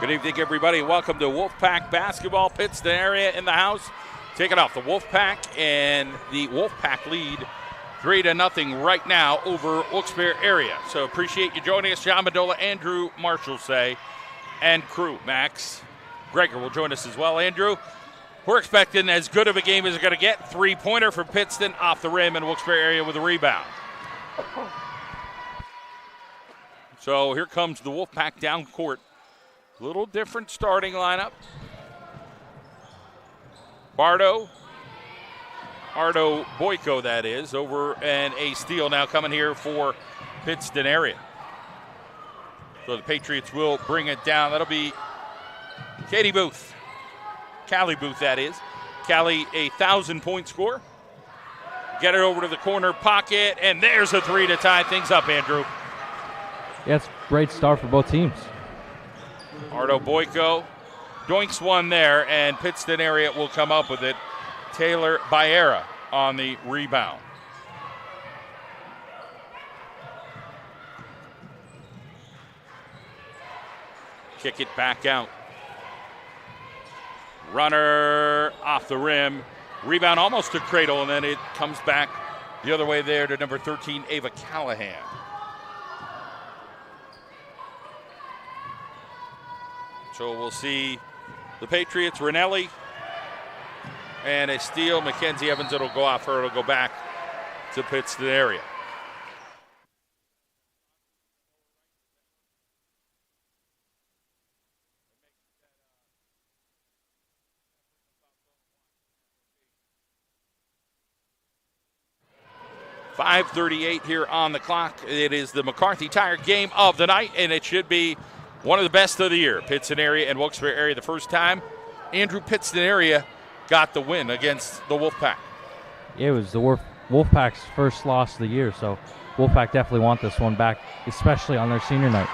Good evening, everybody. Welcome to Wolfpack basketball. Pittston area in the house. Taking off the Wolfpack, and the Wolfpack lead 3-0 right now over Wilkes-Barre area. So appreciate you joining us. John Mendola, Andrew Marshall and crew. Max Greger will join us as well. Andrew, we're expecting as good of a game as we're going to get. Three-pointer from Pittston off the rim in Wilkes-Barre area with a rebound. So here comes the Wolfpack down court. Little different starting lineup. Ardo Boyko, that is, over, and a steal now coming here for Pittston area. So the Patriots will bring it down. That'll be Callie Booth, that is. Callie, a 1,000-point score. Get it over to the corner pocket, and there's a three to tie things up, Andrew. Yeah, it's a great start for both teams. Ardo Boyko doinks one there, and Pittston area will come up with it. Taylor Barre on the rebound. Kick it back out. Runner off the rim. Rebound almost to Cradle, and then it comes back the other way there to number 13, Ava Callahan. So we'll see the Patriots, Ranelli, and a steal. Mackenzie Evans, it'll go off her. It'll go back to Pittston area. .538 here on the clock. It is the McCarthy Tire game of the night, and it should be one of the best of the year. Pittston area and Wilkes-Barre area the first time. Andrew, Pittston area got the win against the Wolfpack. Yeah, it was the Wolfpack's first loss of the year, so Wolfpack definitely want this one back, especially on their senior night.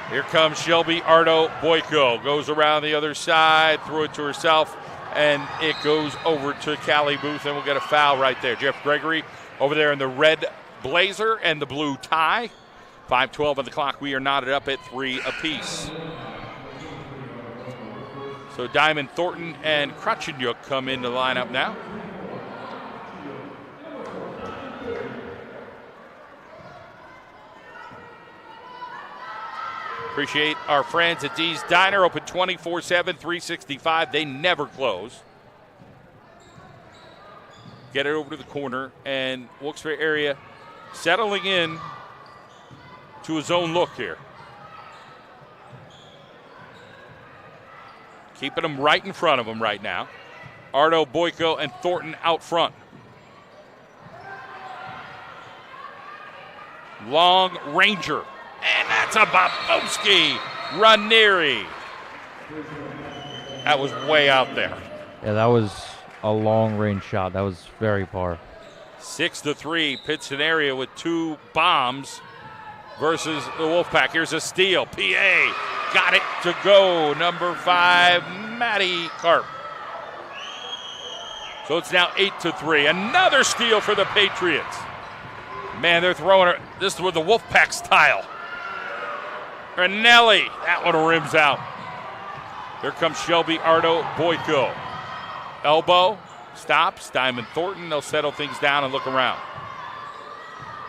Here comes Shelby Ardo Boyko. Goes around the other side, threw it to herself, and it goes over to Callie Booth, and we'll get a foul right there. Jeff Gregory over there in the red blazer and the blue tie. 5:12 on the clock. We are knotted up at 3 apiece. So Diamond Thornton and Krutchenyuk come into the lineup now. Appreciate our friends at Dee's Diner, open 24/7, 365. They never close. Get it over to the corner, and Wilkes-Barre area settling in to his own look here. Keeping them right in front of him right now. Ardo, Boyko, and Thornton out front. Long Ranger. And that's a Bobowski. Ranieri. That was way out there. Yeah, that was a long-range shot. That was very far. 6-3, Pittston area with 2 bombs versus the Wolfpack. Here's a steal. PA got it to go. Number 5, Maddie Karp. So it's now 8-3. Another steal for the Patriots. Man, they're throwing her. This is with the Wolfpack style. Ranelli. That one rims out. Here comes Shelby Ardo Boyko. Elbow. Stops. Diamond Thornton. They'll settle things down and look around.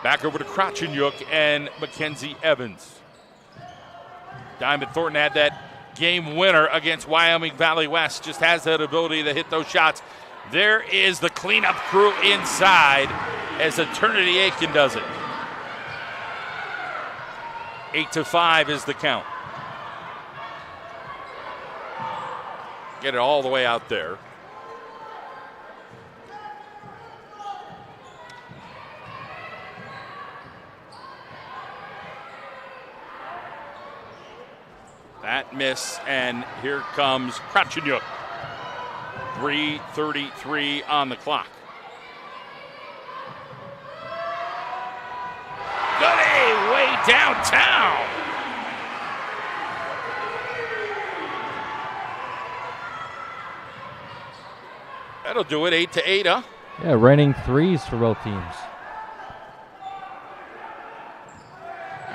Back over to Krutchenyuk and Mackenzie Evans. Diamond Thornton had that game winner against Wyoming Valley West. Just has that ability to hit those shots. There is the cleanup crew inside as Eternity Aiken does it. 8-5 is the count. Get it all the way out there. That miss, and here comes Krutchenyuk. 3:33 on the clock. Goody, way downtown. That'll do it, 8-8, huh? Yeah, raining threes for both teams.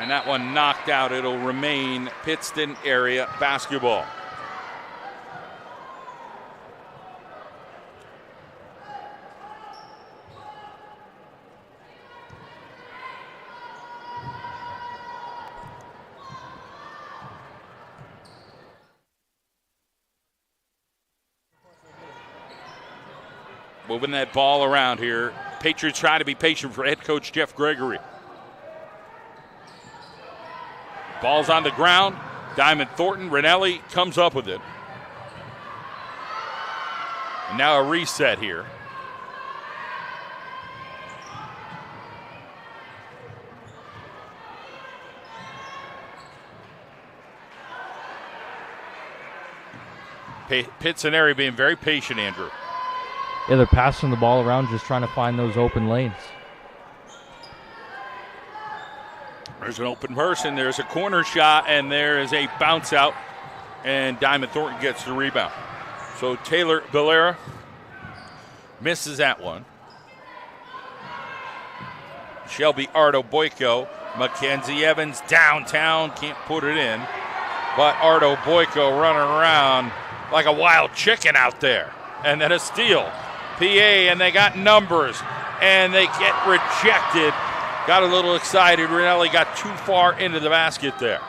And that one knocked out. It'll remain Pittston area basketball. Moving that ball around here. Patriots trying to be patient for head coach Jeff Gregory. Ball's on the ground. Diamond Thornton. Rinelli comes up with it. And now a reset here. Pittston area being very patient, Andrew. Yeah, they're passing the ball around, just trying to find those open lanes. There's an open person. There's a corner shot, and there is a bounce out, and Diamond Thornton gets the rebound. So Taylor Valera misses that one. Shelby Ardo Boyko. Mackenzie Evans downtown, can't put it in. But Ardo Boyko running around like a wild chicken out there. And then a steal. PA, and they got numbers, and they get rejected. Got a little excited. Rinelli got too far into the basket there.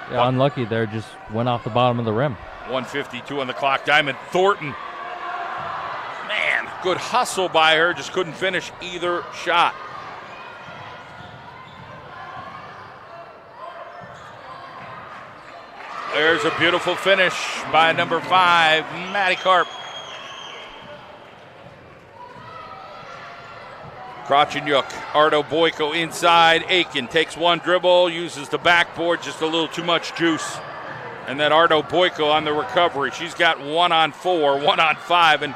Yeah, unlucky there. Just went off the bottom of the rim. 1:52 on the clock. Diamond Thornton. Man, good hustle by her. Just couldn't finish either shot. There's a beautiful finish by number 5, Maddie Karp. Krotchenyuk, Ardo Boyko inside. Aiken takes one dribble, uses the backboard, just a little too much juice. And then Ardo Boyko on the recovery. She's got 1-on-4, 1-on-5, and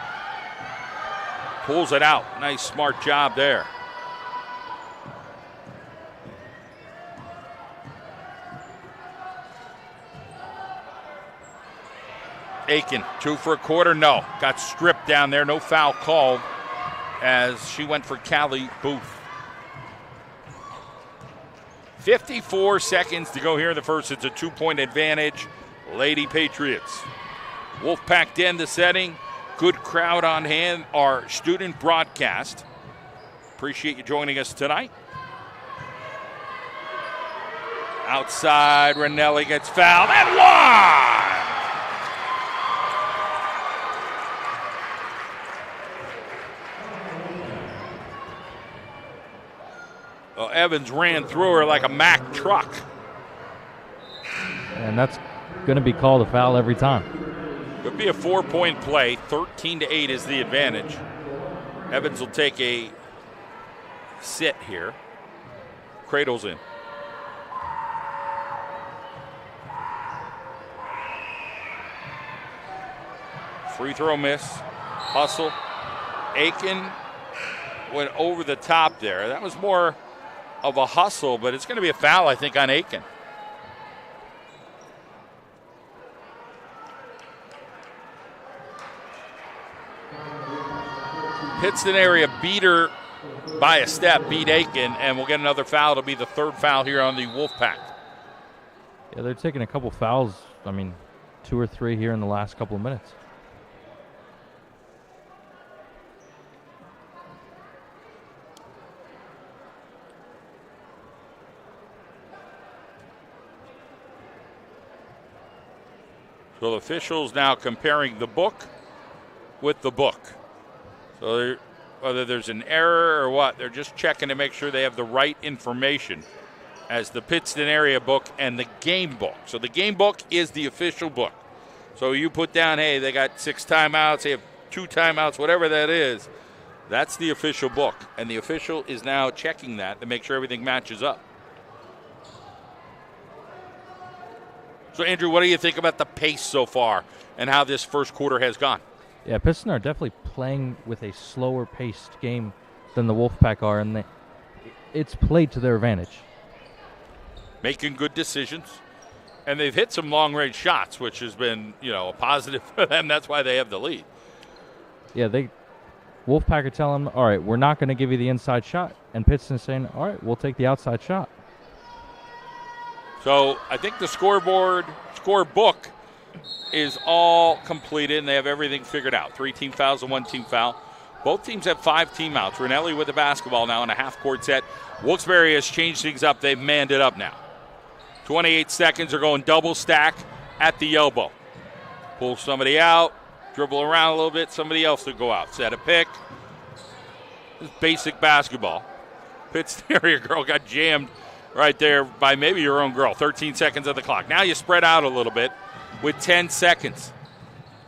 pulls it out. Nice, smart job there. Aiken, 2 for a quarter, no. Got stripped down there, no foul called as she went for Callie Booth. 54 seconds to go here in the first. It's a 2-point advantage. Lady Patriots. Wolfpack Den, the setting. Good crowd on hand. Our student broadcast. Appreciate you joining us tonight. Outside, Rinelli gets fouled and one! Well, Evans ran through her like a Mack truck. And that's going to be called a foul every time. Could be a 4-point play. 13-8 is the advantage. Evans will take a sit here. Cradles in. Free throw miss. Hustle. Aiken went over the top there. That was more of a hustle, but it's going to be a foul, I think, on Aiken. Pittston area beat her by a step, beat Aiken, and we'll get another foul. It'll be the 3rd foul here on the Wolfpack. Yeah, they're taking a couple fouls. 2 or 3 here in the last couple of minutes. So the officials now comparing the book with the book. So whether there's an error or what, they're just checking to make sure they have the right information as the Pittston area book and the game book. So the game book is the official book. So you put down, hey, they got 6 timeouts, they have 2 timeouts, whatever that is. That's the official book. And the official is now checking that to make sure everything matches up. So, Andrew, what do you think about the pace so far and how this first quarter has gone? Yeah, Pittston are definitely playing with a slower-paced game than the Wolfpack are, and it's played to their advantage. Making good decisions, and they've hit some long-range shots, which has been, a positive for them. That's why they have the lead. Yeah, Wolfpack are telling them, all right, we're not going to give you the inside shot, and Pittston's saying, all right, we'll take the outside shot. So I think the scorebook is all completed, and they have everything figured out. 3 team fouls and 1 team foul. Both teams have 5 teamouts. Rinelli with the basketball now in a half-court set. Wilkes-Barre has changed things up. They've manned it up now. 28 seconds. They're going double stack at the elbow. Pull somebody out, dribble around a little bit, somebody else to go out. Set a pick. This is basic basketball. Pittston area girl got jammed right there by maybe your own girl. 13 seconds of the clock. Now you spread out a little bit with 10 seconds.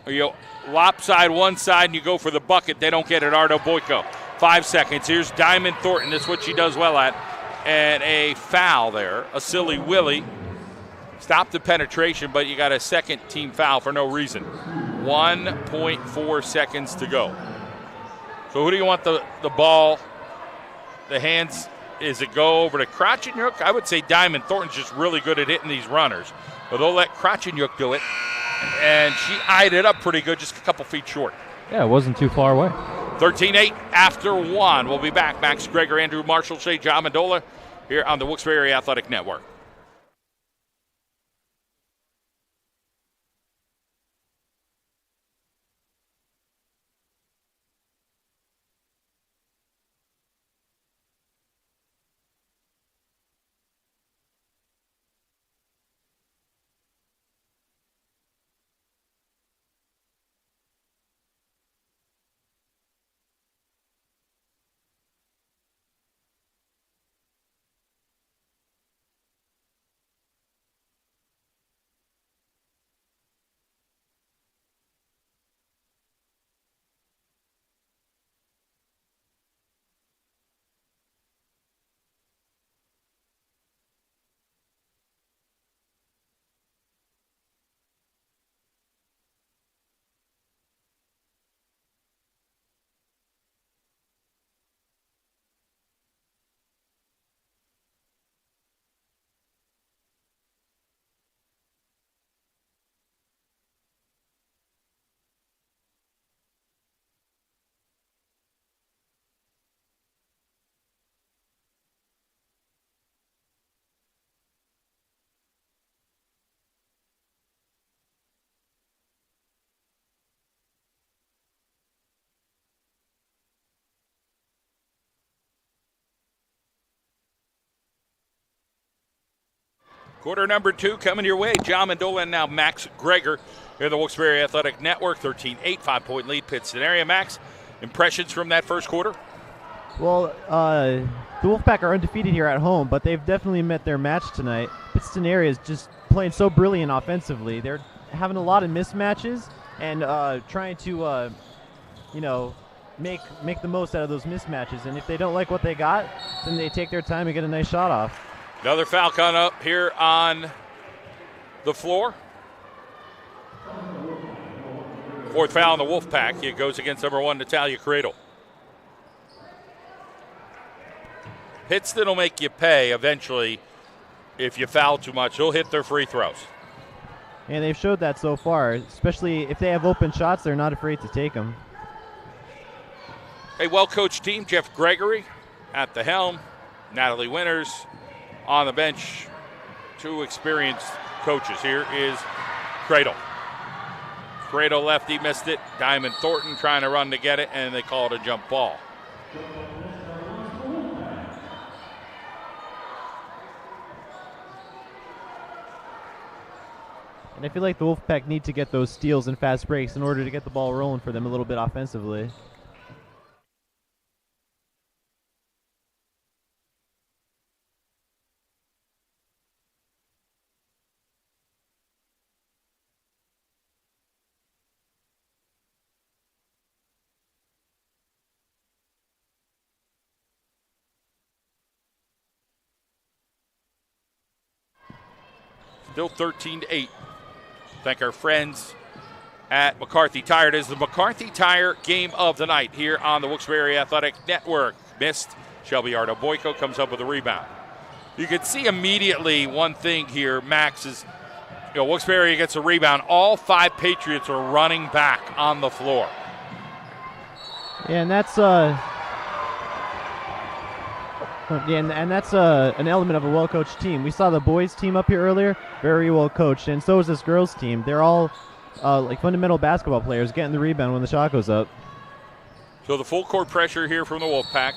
Or you lopside one side and you go for the bucket. They don't get it. Ardo Boyko. 5 seconds. Here's Diamond Thornton. That's what she does well at. And a foul there. A silly willy. Stop the penetration, but you got a second team foul for no reason. 1.4 seconds to go. So who do you want the ball? The hands, is it go over to Krotchenyuk? I would say Diamond Thornton's just really good at hitting these runners. But they'll let Krotchenyuk do it. And she eyed it up pretty good, just a couple feet short. Yeah, it wasn't too far away. 13-8 after 1. We'll be back. Max Greger, Andrew Marshall, Shea Jamendola here on the Wilkes-Barre Athletic Network. Quarter number 2 coming your way. Jamendola and now Max Greger here at the Wilkes-Barre Athletic Network. 13-8, 5-point lead, Pittston area. Max, impressions from that first quarter? Well, the Wolfpack are undefeated here at home, but they've definitely met their match tonight. Pittston area is just playing so brilliant offensively. They're having a lot of mismatches and trying to, make the most out of those mismatches. And if they don't like what they got, then they take their time and get a nice shot off. Another foul coming up here on the floor. 4th foul on the Wolfpack. It goes against number 1, Natalia Cradle. Pittston will make you pay eventually if you foul too much. They'll hit their free throws. And they've showed that so far, especially if they have open shots, they're not afraid to take them. A well-coached team. Jeff Gregory at the helm. Natalie Winters on the bench. 2 experienced coaches. Here is Cradle. Cradle lefty missed it. Diamond Thornton trying to run to get it, and they call it a jump ball. And I feel like the Wolfpack need to get those steals and fast breaks in order to get the ball rolling for them a little bit offensively. Still 13-8. Thank our friends at McCarthy Tire. It is the McCarthy Tire game of the night here on the Wilkes-Barre Athletic Network. Missed. Shelby Ardo Boyko comes up with a rebound. You can see immediately one thing here, Max, is Wilkes-Barre gets a rebound. All 5 Patriots are running back on the floor. Yeah, and that's Yeah, and that's an element of a well-coached team. We saw the boys' team up here earlier, very well-coached, and so is this girls' team. They're all like fundamental basketball players, getting the rebound when the shot goes up. So the full court pressure here from the Wolfpack,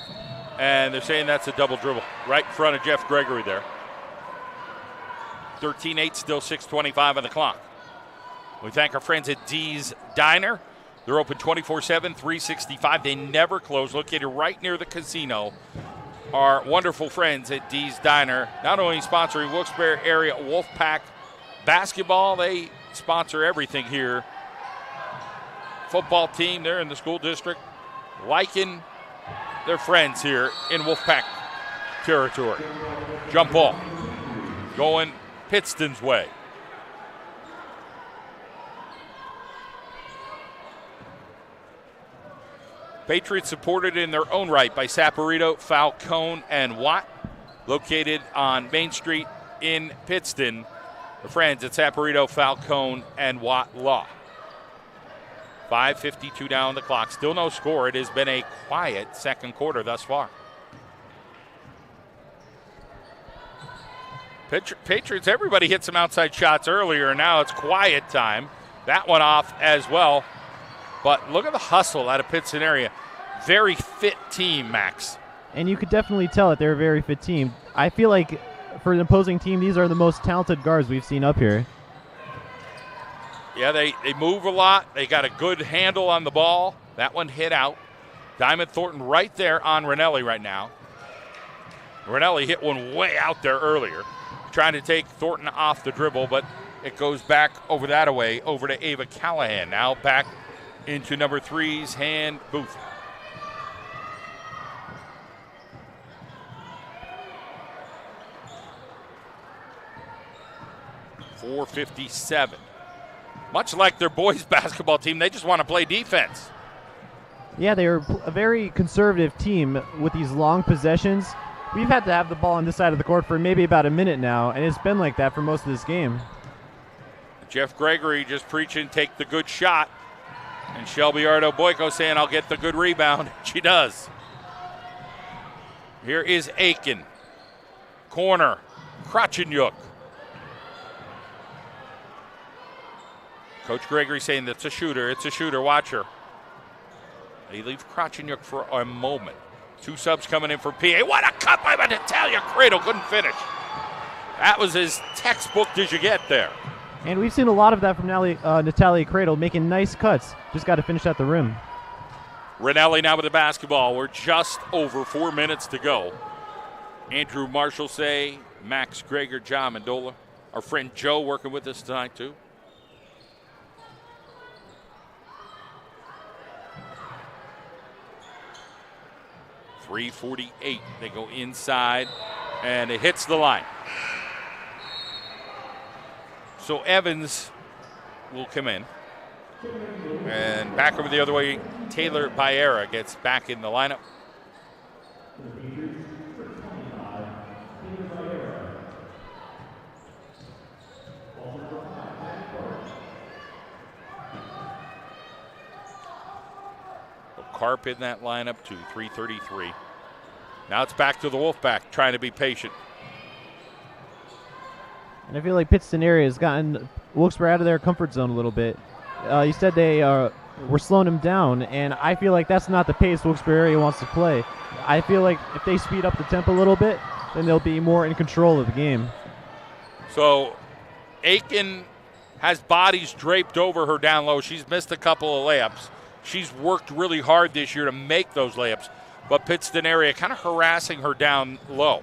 and they're saying that's a double dribble right in front of Jeff Gregory there. 13-8, still 6:25 on the clock. We thank our friends at Dee's Diner. They're open 24/7, 365. They never close, located right near the casino. Our wonderful friends at Dee's Diner, not only sponsoring Wilkes-Barre area Wolfpack basketball, they sponsor everything here. Football team, they're in the school district, liking their friends here in Wolfpack territory. Jump ball going Pittston's way. Patriots supported in their own right by Saporito, Falcone, and Watt, located on Main Street in Pittston. The friends at Saporito, Falcone, and Watt Law. 5:52 down the clock. Still no score. It has been a quiet second quarter thus far. Patriots, everybody hit some outside shots earlier, and now it's quiet time. That one off as well. But look at the hustle out of Pittston area. Very fit team, Max. And you could definitely tell that they're a very fit team. I feel like for an opposing team, these are the most talented guards we've seen up here. Yeah, they move a lot. They got a good handle on the ball. That one hit out. Diamond Thornton right there on Ranelli right now. Ranelli hit one way out there earlier, trying to take Thornton off the dribble, but it goes back over that way, over to Ava Callahan. Now back into number 3's hand, Booth. .457. Much like their boys basketball team, they just want to play defense. Yeah, they're a very conservative team with these long possessions. We've had to have the ball on this side of the court for maybe about a minute now, and it's been like that for most of this game. Jeff Gregory just preaching, take the good shot. And Shelby Ardo-Boyko saying, I'll get the good rebound. She does. Here is Aiken. Corner. Krotchenyuk. Coach Gregory saying that's a shooter. It's a shooter. Watch her. They leave Krotchenyuk for a moment. 2 subs coming in for PA. What a cut by Natalia Cradle. Couldn't finish. That was as textbook as you get there. And we've seen a lot of that from Natalia Cradle, making nice cuts. Just got to finish at the rim. Ranelli now with the basketball. We're just over 4 minutes to go. Andrew Marshall say, Max Greger, John Mendola. Our friend Joe working with us tonight too. .348. They go inside, and it hits the line. So Evans will come in. And back over the other way, Taylor Baera gets back in the lineup. Carp in that lineup to 3:33. Now it's back to the Wolfpack, trying to be patient. And I feel like Pittston area has gotten Wilkes-Barre out of their comfort zone a little bit. You said they were slowing them down, and I feel like that's not the pace Wilkes-Barre area wants to play. I feel like if they speed up the tempo a little bit, then they'll be more in control of the game. So Aiken has bodies draped over her down low. She's missed a couple of layups. She's worked really hard this year to make those layups, but Pittston area kind of harassing her down low.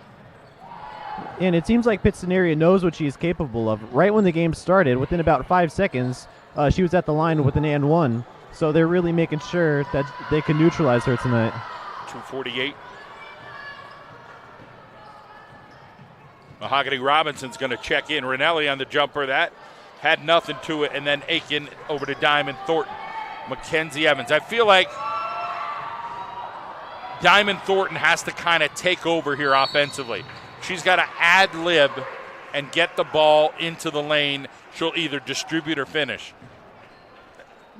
And it seems like Pittston area knows what she's capable of. Right when the game started, within about 5 seconds, she was at the line with an and one. So they're really making sure that they can neutralize her tonight. 2:48. Mahogany Robinson's going to check in. Ranelli on the jumper. That had nothing to it. And then Aiken over to Diamond Thornton. Mackenzie Evans. I feel like Diamond Thornton has to kind of take over here offensively. She's got to ad-lib and get the ball into the lane. She'll either distribute or finish.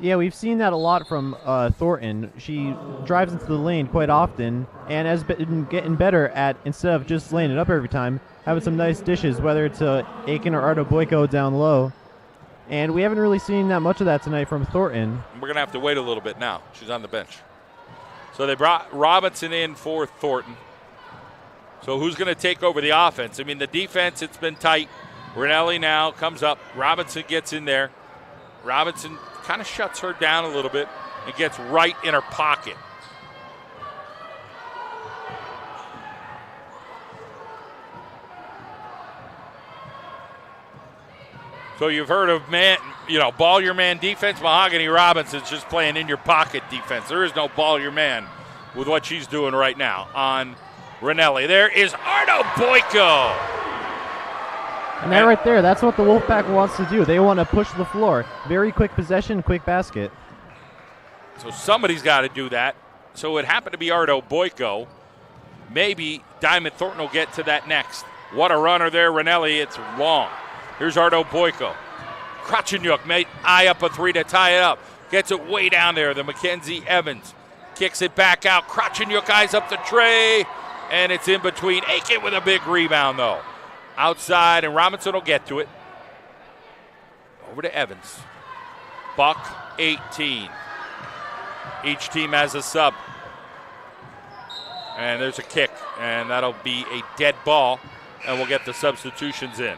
Yeah, we've seen that a lot from Thornton. She drives into the lane quite often and has been getting better at, instead of just laying it up every time, having some nice dishes, whether it's Aiken or Ardo Boyko down low. And we haven't really seen that much of that tonight from Thornton. We're going to have to wait a little bit now. She's on the bench. So they brought Robinson in for Thornton. So who's going to take over the offense? I mean, the defense, it's been tight. Rinelli now comes up. Robinson gets in there. Robinson kind of shuts her down a little bit and gets right in her pocket. So you've heard of ball your man defense. Mahogany Robinson's just playing in your pocket defense. There is no ball your man with what she's doing right now on Rinelli. There is Ardo Boyko. And that right there, that's what the Wolfpack wants to do. They want to push the floor. Very quick possession, quick basket. So somebody's got to do that. So it happened to be Ardo Boyko. Maybe Diamond Thornton will get to that next. What a runner there, Rinelli. It's long. Here's Ardo Boyko. Krachanyuk may eye up a three to tie it up. Gets it way down there. The Mackenzie Evans kicks it back out. Krachanyuk eyes up the tray, and it's in between. Aiken with a big rebound, though. Outside, and Robinson will get to it. Over to Evans. Buck 18. Each team has a sub. And there's a kick, and that'll be a dead ball, and we'll get the substitutions in.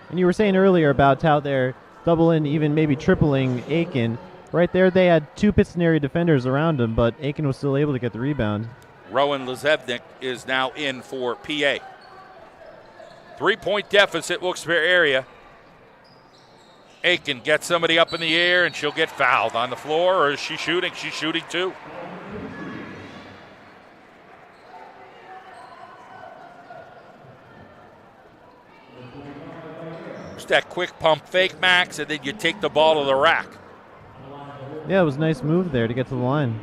And you were saying earlier about how they're doubling, even maybe tripling Aiken. Right there, they had two Pittston area defenders around him, but Aiken was still able to get the rebound. Rowan Lezevnik is now in for PA. 3-point deficit, Wilkes-Barre area. Aiken gets somebody up in the air, and she'll get fouled on the floor, or is she shooting? She's shooting too. Just that quick pump fake, Max, and then you take the ball to the rack. Yeah, it was a nice move there to get to the line.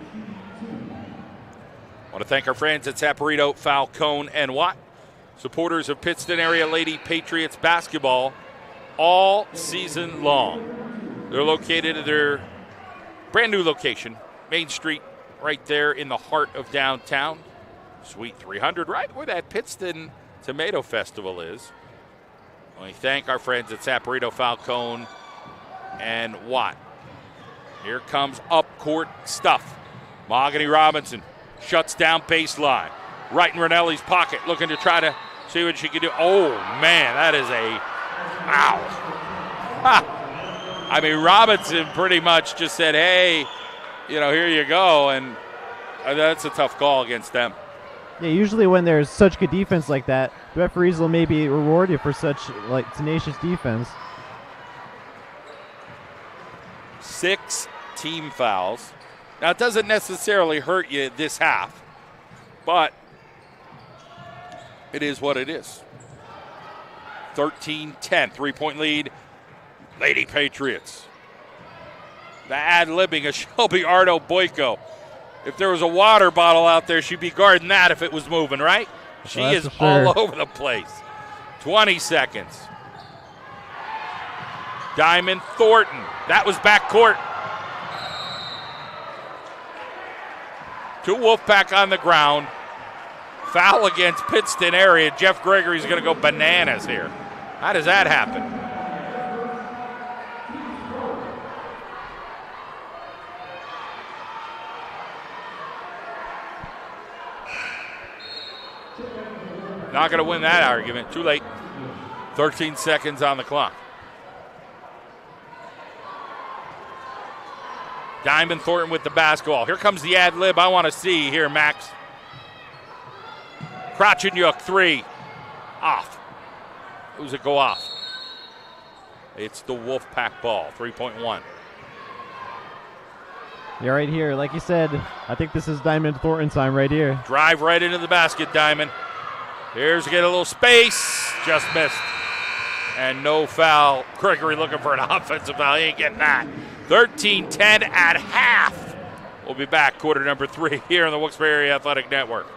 I want to thank our friends at Saporito, Falcone, and Watt, supporters of Pittston area Lady Patriots basketball all season long. They're located at their brand new location, Main Street, right there in the heart of downtown. Suite 300, right where that Pittston Tomato Festival is. We thank our friends at Saporito, Falcone, and Watt. Here comes up court stuff. Mahogany Robinson shuts down baseline. Right in Rinelli's pocket, looking to try to see what she can do. Oh, man, that is a ow. I mean, Robinson pretty much just said, hey, here you go, and that's a tough call against them. Yeah, usually when there's such good defense like that, the referees will maybe reward you for such tenacious defense. 6 team fouls. Now, it doesn't necessarily hurt you this half, but it is what it is. 13-10, 3-point lead, Lady Patriots. The ad-libbing of Shelby Ardo Boyko. If there was a water bottle out there, she'd be guarding that if it was moving, right? She is all over the place. 20 seconds. Diamond Thornton. That was backcourt. 2 Wolfpack on the ground. Foul against Pittston area. Jeff Gregory's going to go bananas here. How does that happen? Not going to win that argument. Too late. 13 seconds on the clock. Diamond Thornton with the basketball. Here comes the ad lib I want to see here, Max. Krachanyuk 3. Off. Who's it go off? It's the Wolfpack ball. 3.1. Yeah, right here. Like you said, I think this is Diamond Thornton time right here. Drive right into the basket, Diamond. Here's to get a little space. Just missed. And no foul. Gregory looking for an offensive foul. He ain't getting that. 13-10 at half. We'll be back quarter number 3 here on the Wilkes-Barre Athletic Network.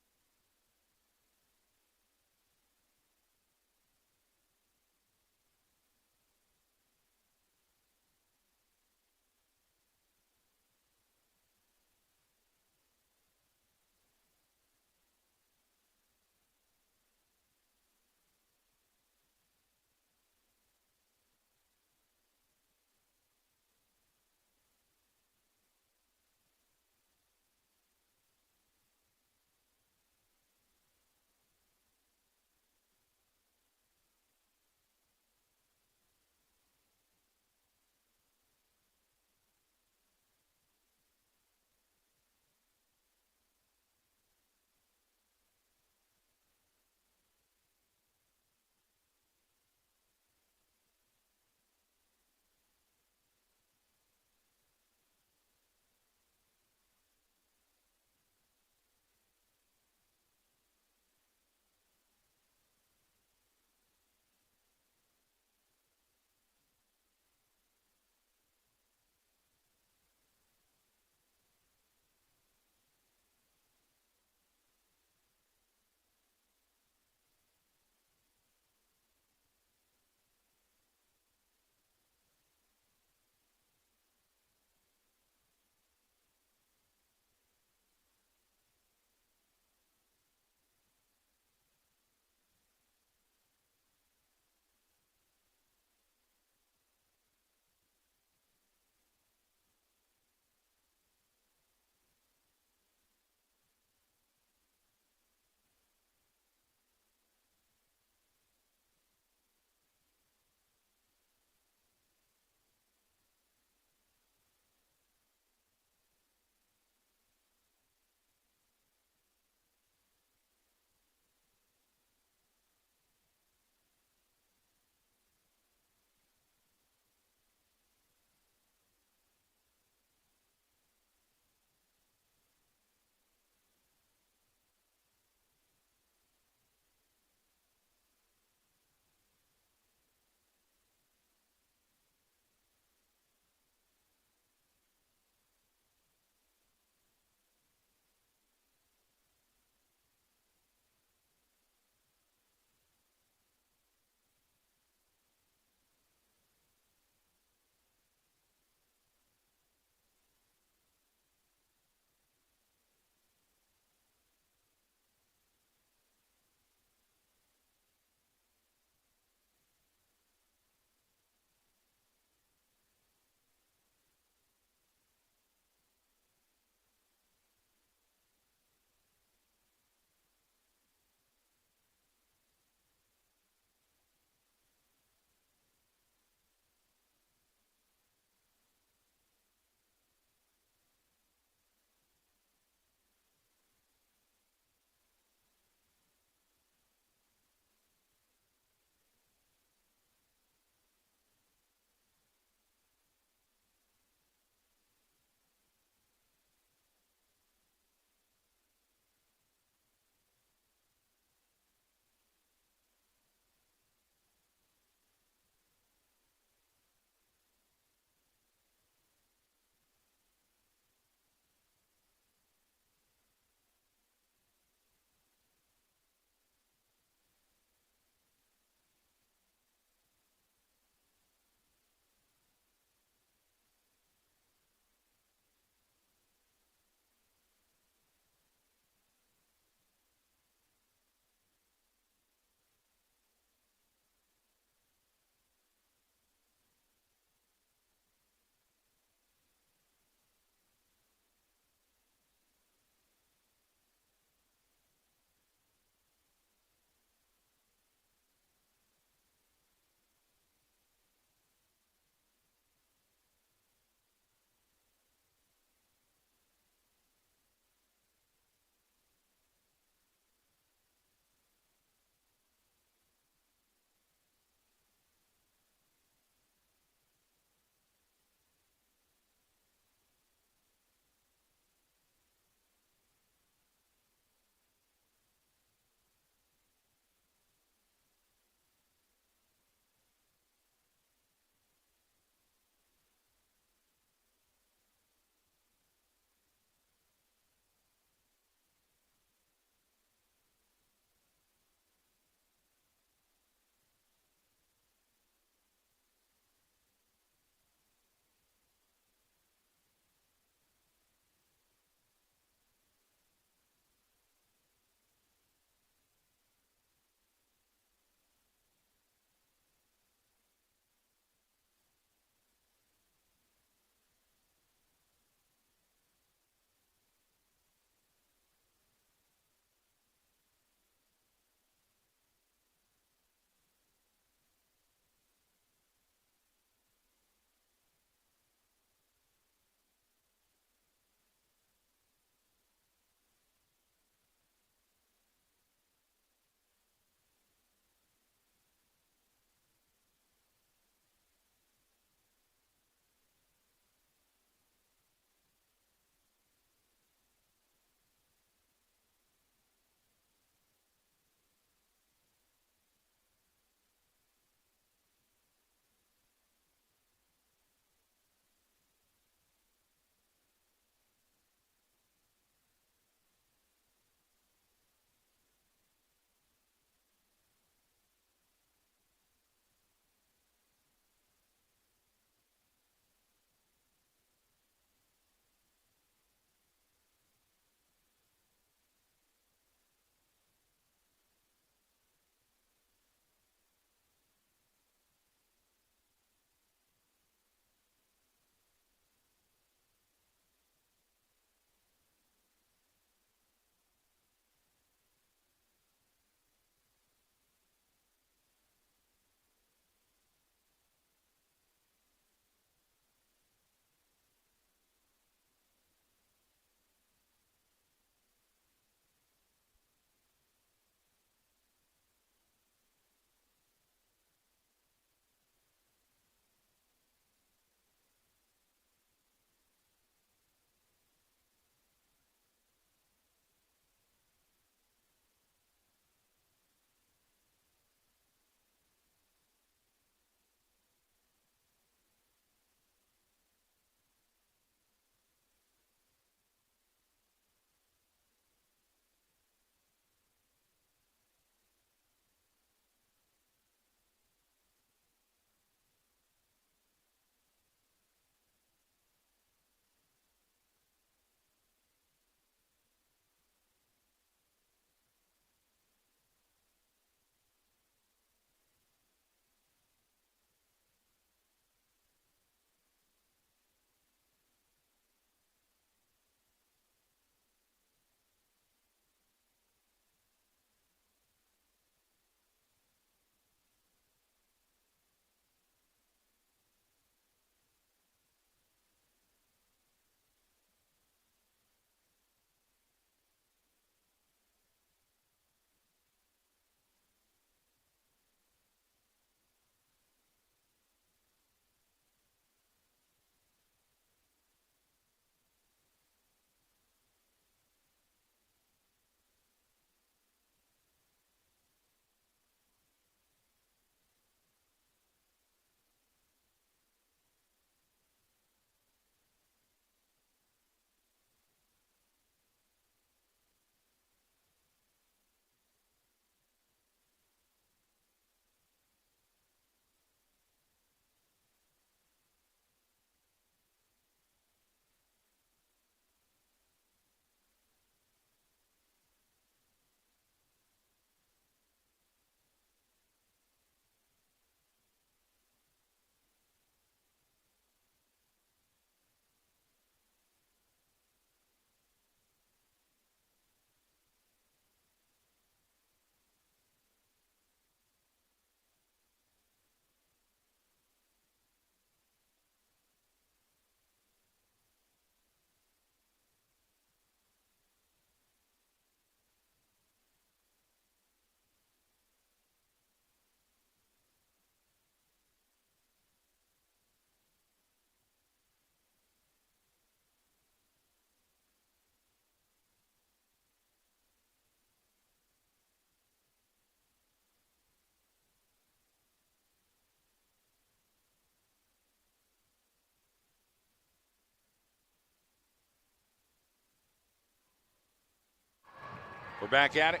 We're back at it.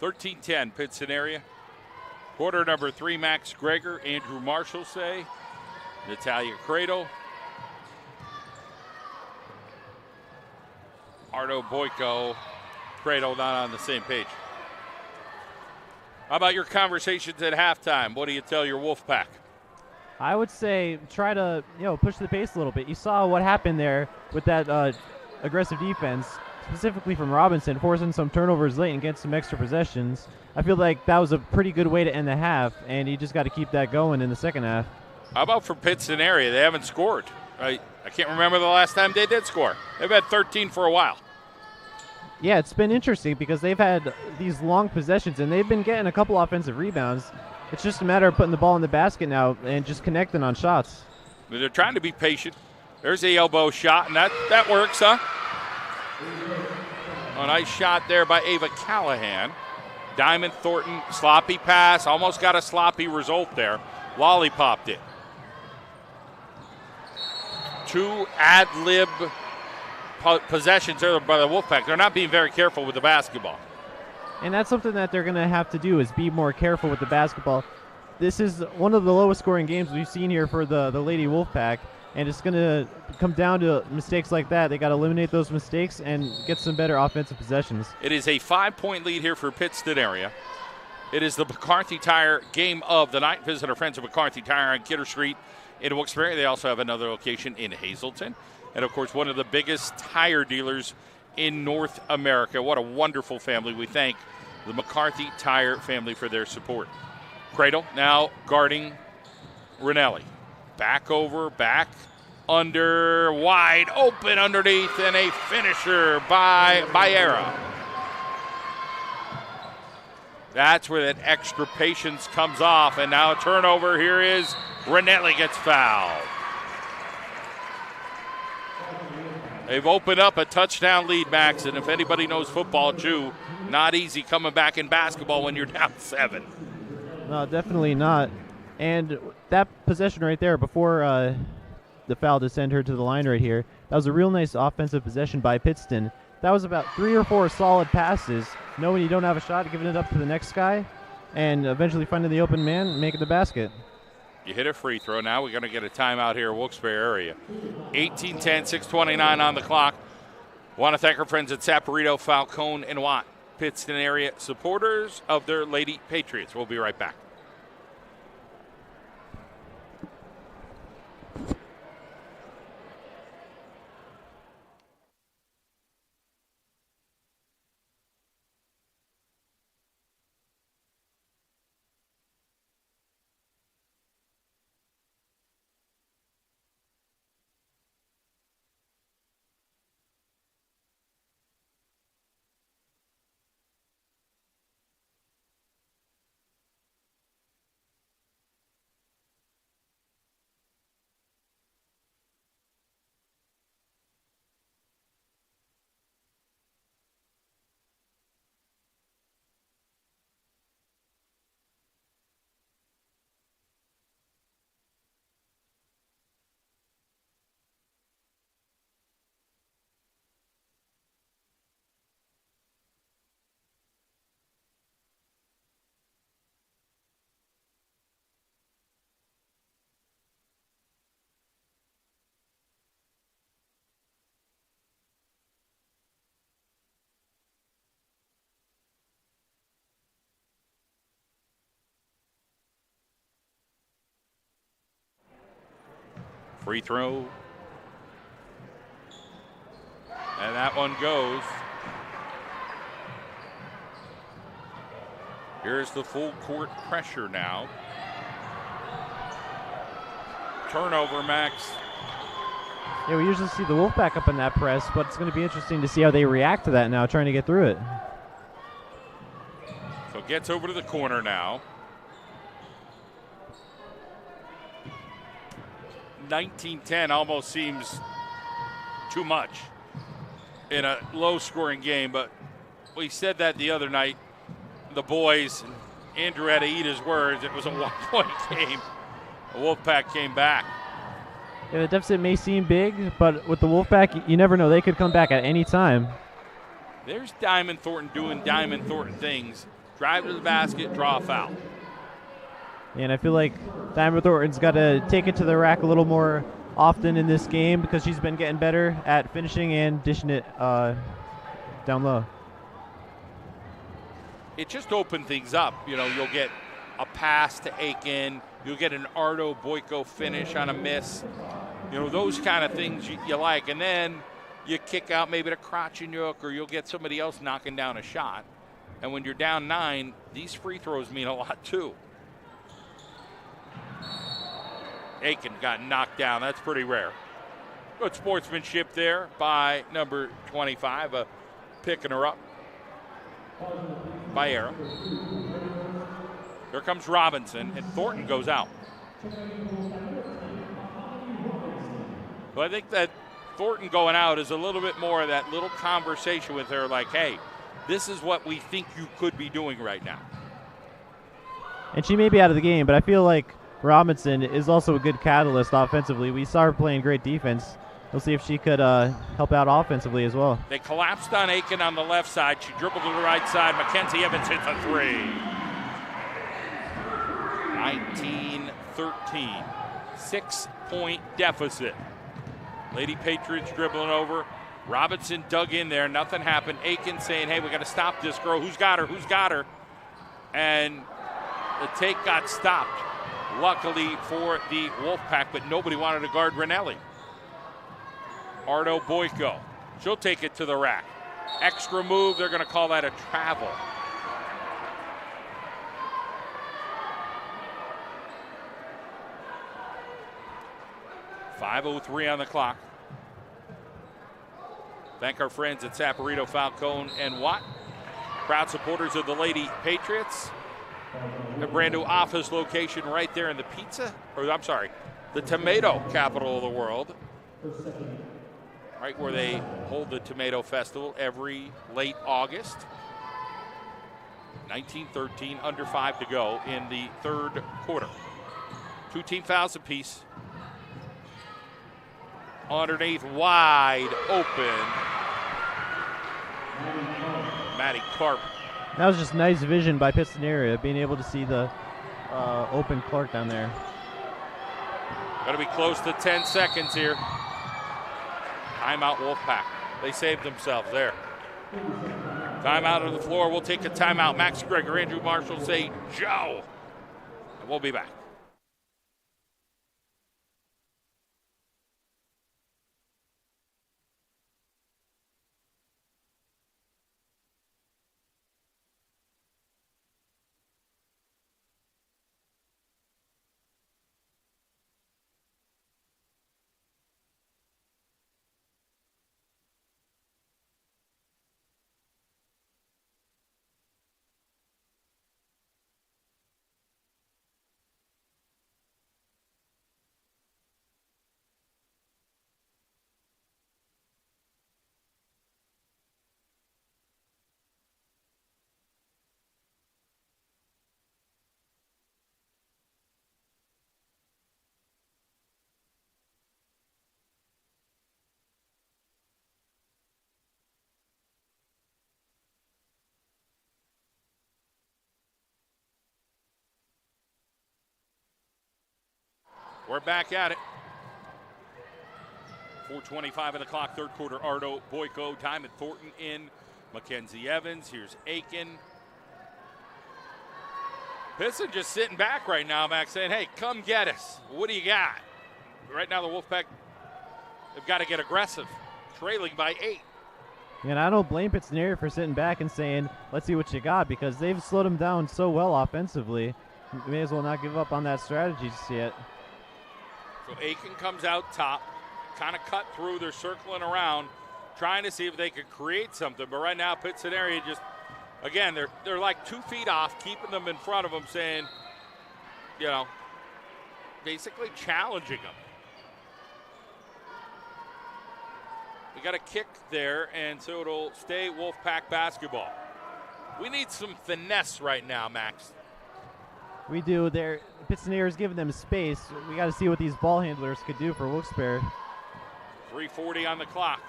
13-10, Pittston area. Quarter number 3, Max Greger, Andrew Marshall say, Natalia Cradle, Ardo Boyko, Cradle not on the same page. How about your conversations at halftime? What do you tell your Wolfpack? I would say try to push the pace a little bit. You saw what happened there with that aggressive defense, specifically from Robinson, forcing some turnovers late and getting some extra possessions. I feel like that was a pretty good way to end the half, and you just got to keep that going in the second half. How about for Pittston area? They haven't scored. I can't remember the last time they did score. They've had 13 for a while. Yeah, it's been interesting because they've had these long possessions, and they've been getting a couple offensive rebounds. It's just a matter of putting the ball in the basket now and just connecting on shots. They're trying to be patient. There's the elbow shot, and that works, huh? A nice shot there by Ava Callahan. Diamond Thornton, sloppy pass, almost got a sloppy result there. Lollipopped it. 2 ad-lib possessions there by the Wolfpack. They're not being very careful with the basketball. And that's something that they're going to have to do, is be more careful with the basketball. This is one of the lowest scoring games we've seen here for the Lady Wolfpack, and it's going to come down to mistakes like that. They got to eliminate those mistakes and get some better offensive possessions. It is a 5-point lead here for Pittston area. It is the McCarthy Tire game of the night. Visit our friends at McCarthy Tire on Kidder Street in Wilkes-Barre. They also have another location in Hazleton. And, of course, one of the biggest tire dealers in North America. What a wonderful family. We thank the McCarthy Tire family for their support. Cradle now guarding Rinelli. Back over, back under, wide open underneath, and a finisher by Barre. That's where that extra patience comes off, and now a turnover. Here is Rinelli gets fouled. They've opened up a touchdown lead, Max, and if anybody knows football, Jew, not easy coming back in basketball when you're down 7. No, definitely not. And that possession right there before the foul to send her to the line right here, that was a real nice offensive possession by Pittston. That was about 3 or 4 solid passes, knowing you don't have a shot, giving it up to the next guy, and eventually finding the open man and making the basket. You hit a free throw. Now we're going to get a timeout here in Wilkes-Barre area. 18-10, 6:29 on the clock. Want to thank our friends at Saporito, Falcone, and Watt, Pittston area supporters of their Lady Patriots. We'll be right back. Free throw. And that one goes. Here's the full court pressure now. Turnover, Max. Yeah, we usually see the Wolfpack up in that press, but it's going to be interesting to see how they react to that now, trying to get through it. So gets over to the corner now. 19-10 almost seems too much in a low-scoring game, but we said that the other night. The boys, Andrew had to eat his words. It was a one-point game. The Wolfpack came back. Yeah, the deficit may seem big, but with the Wolfpack, you never know. They could come back at any time. There's Diamond Thornton doing Diamond Thornton things. Drive to the basket, draw a foul. And I feel like Diamond Thornton's got to take it to the rack a little more often in this game because she's been getting better at finishing and dishing it down low. It just opened things up. You know, you'll get a pass to Aiken. You'll get an Ardo Boyko finish on a miss. You know, those kind of things you like. And then you kick out maybe to Krotchanyuk, or you'll get somebody else knocking down a shot. And when you're down 9, these free throws mean a lot too. Aiken got knocked down. That's pretty rare. Good sportsmanship there by number 25, picking her up by Arrow. Here comes Robinson, and Thornton goes out. So I think that Thornton going out is a little bit more of that little conversation with her, like, hey, this is what we think you could be doing right now. And she may be out of the game, but I feel like Robinson is also a good catalyst offensively. We saw her playing great defense. We'll see if she could help out offensively as well. They collapsed on Aiken on the left side. She dribbled to the right side. Mackenzie Evans hits a 3. 19-13. 6-point deficit. Lady Patriots dribbling over. Robinson dug in there. Nothing happened. Aiken saying, hey, we got to stop this girl. Who's got her? Who's got her? And the take got stopped. Luckily for the Wolfpack, but nobody wanted to guard Ranelli. Ardo Boyko. She'll take it to the rack. Extra move. They're going to call that a travel. .5:03 on the clock. Thank our friends at Saporito, Falcone, and Watt. Proud supporters of the Lady Patriots. A brand new office location right there in the the tomato capital of the world. Right where they hold the Tomato Festival every late August. 19-13, under 5 to go in the third quarter. 2 team fouls apiece. Underneath, wide open. Maddie Clark. That was just nice vision by Pittston area, being able to see the open Clark down there. Got to be close to 10 seconds here. Timeout Wolfpack. They saved themselves there. Timeout on the floor. We'll take a timeout. Max Gregor, Andrew Marshall say Joe. And we'll be back. We're back at it. 4:25 on the clock, third quarter. Ardo Boyko, Diamond Thornton in. Mackenzie Evans. Here's Aiken. Pittston just sitting back right now, Max, saying, hey, come get us. What do you got? Right now, the Wolfpack have got to get aggressive, trailing by 8. And I don't blame Pittston area for sitting back and saying, let's see what you got, because they've slowed them down so well offensively. You may as well not give up on that strategy just yet. So Aiken comes out top, kind of cut through. They're circling around, trying to see if they could create something. But right now, Pittston area just, again, they're like 2 feet off, keeping them in front of them, saying, you know, basically challenging them. We got a kick there, and so it'll stay Wolfpack basketball. We need some finesse right now, Max. We do. Pittston is giving them space. We got to see what these ball handlers could do for Wilkes-Barre. 3:40 on the clock.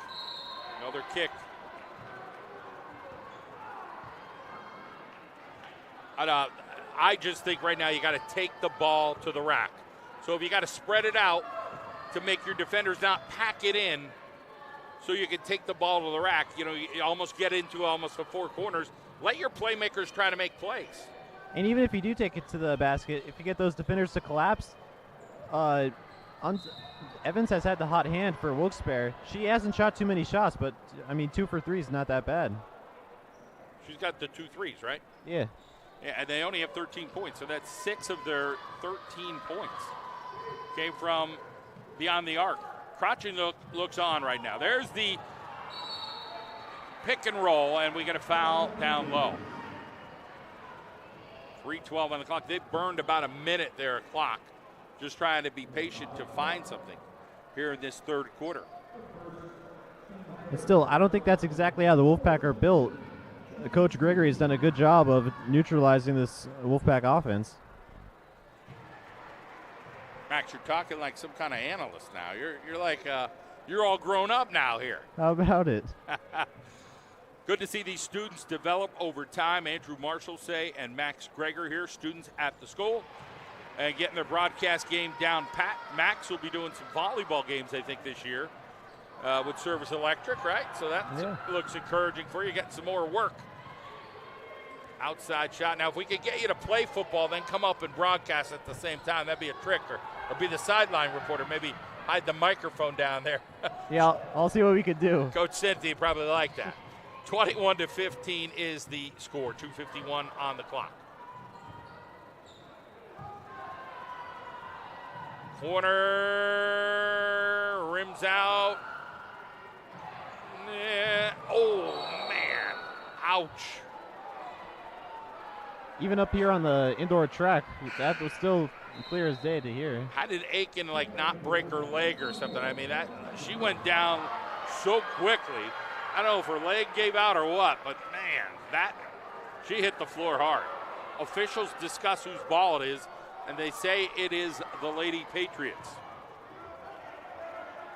Another kick. I just think right now you got to take the ball to the rack. So if you got to spread it out to make your defenders not pack it in, so you can take the ball to the rack, you almost get into almost the four corners. Let your playmakers try to make plays. And even if you do take it to the basket, if you get those defenders to collapse, Evans has had the hot hand for Wilkes-Barre. She hasn't shot too many shots, but 2 for 3 is not that bad. She's got the 2 threes, right? Yeah. Yeah, and they only have 13 points, so that's 6 of their 13 points came from beyond the arc. Crotchin looks on right now. There's the pick and roll, and we get a foul down low. 3:12 on the clock. They've burned about a minute there clock, just trying to be patient to find something here in this third quarter. But still, I don't think that's exactly how the Wolfpack are built. Coach Gregory has done a good job of neutralizing this Wolfpack offense. Max, you're talking like some kind of analyst now. You're like you're all grown up now here. How about it? Good to see these students develop over time. Andrew Marshall and Max Greger here, students at the school, and getting their broadcast game down pat. Max will be doing some volleyball games, I think, this year with Service Electric, right? So that looks encouraging for you, getting some more work. Outside shot. Now, if we could get you to play football, then come up and broadcast at the same time, that'd be a trick. Or be the sideline reporter. Maybe hide the microphone down there. Yeah, I'll see what we could do. Coach Cynthia probably like that. 21-15 is the score. 2:51 on the clock. Corner, rims out. Oh, man. Ouch. Even up here on the indoor track, that was still clear as day to hear. How did Aiken not break her leg or something? That she went down so quickly. I don't know if her leg gave out or what, but man, she hit the floor hard. Officials discuss whose ball it is, and they say it is the Lady Patriots.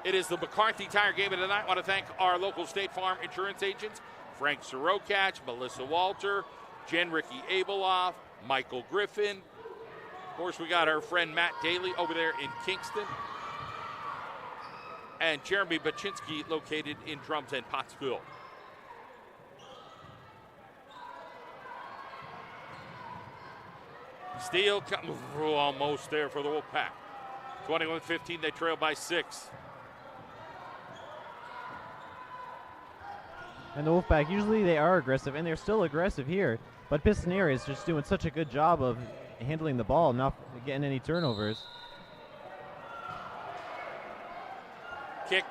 It is the McCarthy Tire Game of the Night. I want to thank our local State Farm insurance agents, Frank Sorokach, Melissa Walter, Jen Ricky Abeloff, Michael Griffin. Of course, we got our friend Matt Daly over there in Kingston. And Jeremy Baczynski located in Drums and Pottsville. Steele almost there for the Wolfpack. 21-15, they trail by 6. And the Wolfpack, usually they are aggressive, and they're still aggressive here. But Pittston is just doing such a good job of handling the ball, not getting any turnovers. Kick.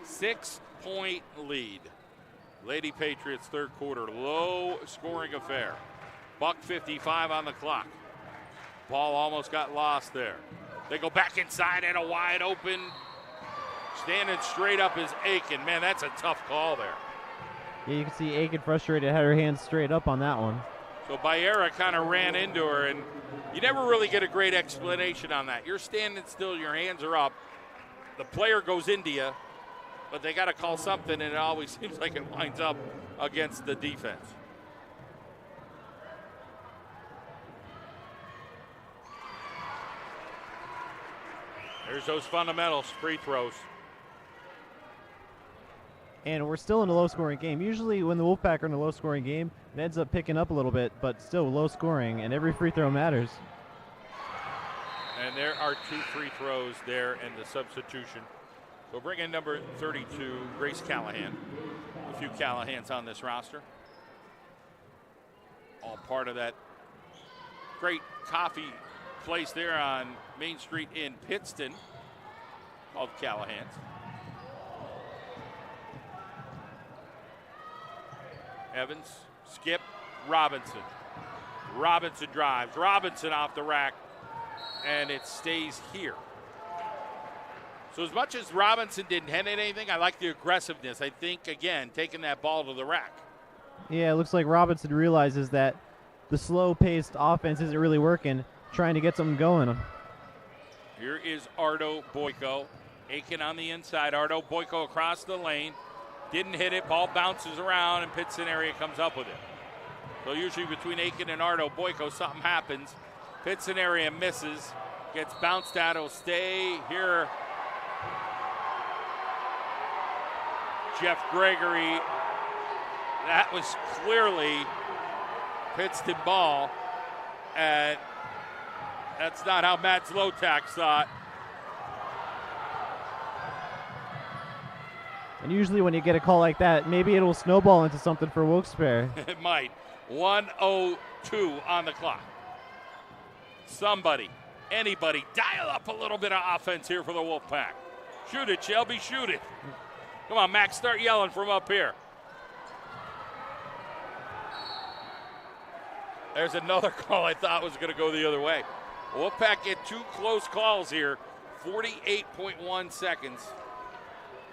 Six-point lead. Lady Patriots third quarter. Low scoring affair. $1:55 on the clock. Ball almost got lost there. They go back inside and a wide open. Standing straight up is Aiken. Man, that's a tough call there. Yeah, you can see Aiken frustrated, had her hands straight up on that one. So Barre kind of ran into her, and you never really get a great explanation on that. You're standing still, your hands are up. The player goes into you, but they got to call something, and it always seems like it winds up against the defense. There's those fundamentals, free throws. And we're still in a low-scoring game. Usually when the Wolfpack are in a low-scoring game, it ends up picking up a little bit, but still low-scoring, and every free throw matters. And there are 2 free throws there in the substitution. So bring in number 32, Grace Callahan. A few Callahans on this roster. All part of that great coffee place there on Main Street in Pittston called Callahan's. Evans, skip, Robinson. Robinson drives. Robinson off the rack, and it stays here. So as much as Robinson didn't hit anything, I like the aggressiveness. I think, again, taking that ball to the rack. Yeah, it looks like Robinson realizes that the slow-paced offense isn't really working, trying to get something going. Here is Ardo Boyko. Aiken on the inside. Ardo Boyko across the lane. Didn't hit it. Ball bounces around, and Pittston area comes up with it. So usually between Aiken and Ardo Boyko, something happens. Pittston area misses. Gets bounced out. It'll stay here. Jeff Gregory. That was clearly Pittston ball. And that's not how Matt Zlotak saw it. And usually when you get a call like that, maybe it'll snowball into something for Wilkes-Barre. It might. 1:02 on the clock. Somebody, anybody, dial up a little bit of offense here for the Wolfpack. Shoot it, Shelby, shoot it. Come on, Max, start yelling from up here. There's another call I thought was going to go the other way. Wolfpack get 2 close calls here, 48.1 seconds.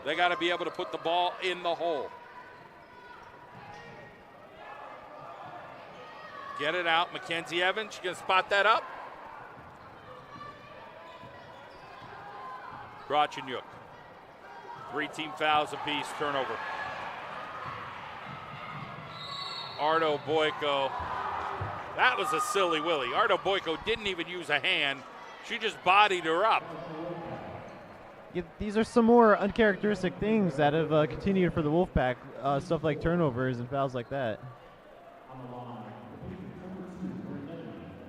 They got to be able to put the ball in the hole. Get it out. Mackenzie Evans, you going to spot that up? Krotchenyuk. 3 team fouls apiece, turnover. Ardo Boyko. That was a silly Willie. Ardo Boyko didn't even use a hand. She just bodied her up. Yeah, these are some more uncharacteristic things that have continued for the Wolfpack, stuff like turnovers and fouls like that.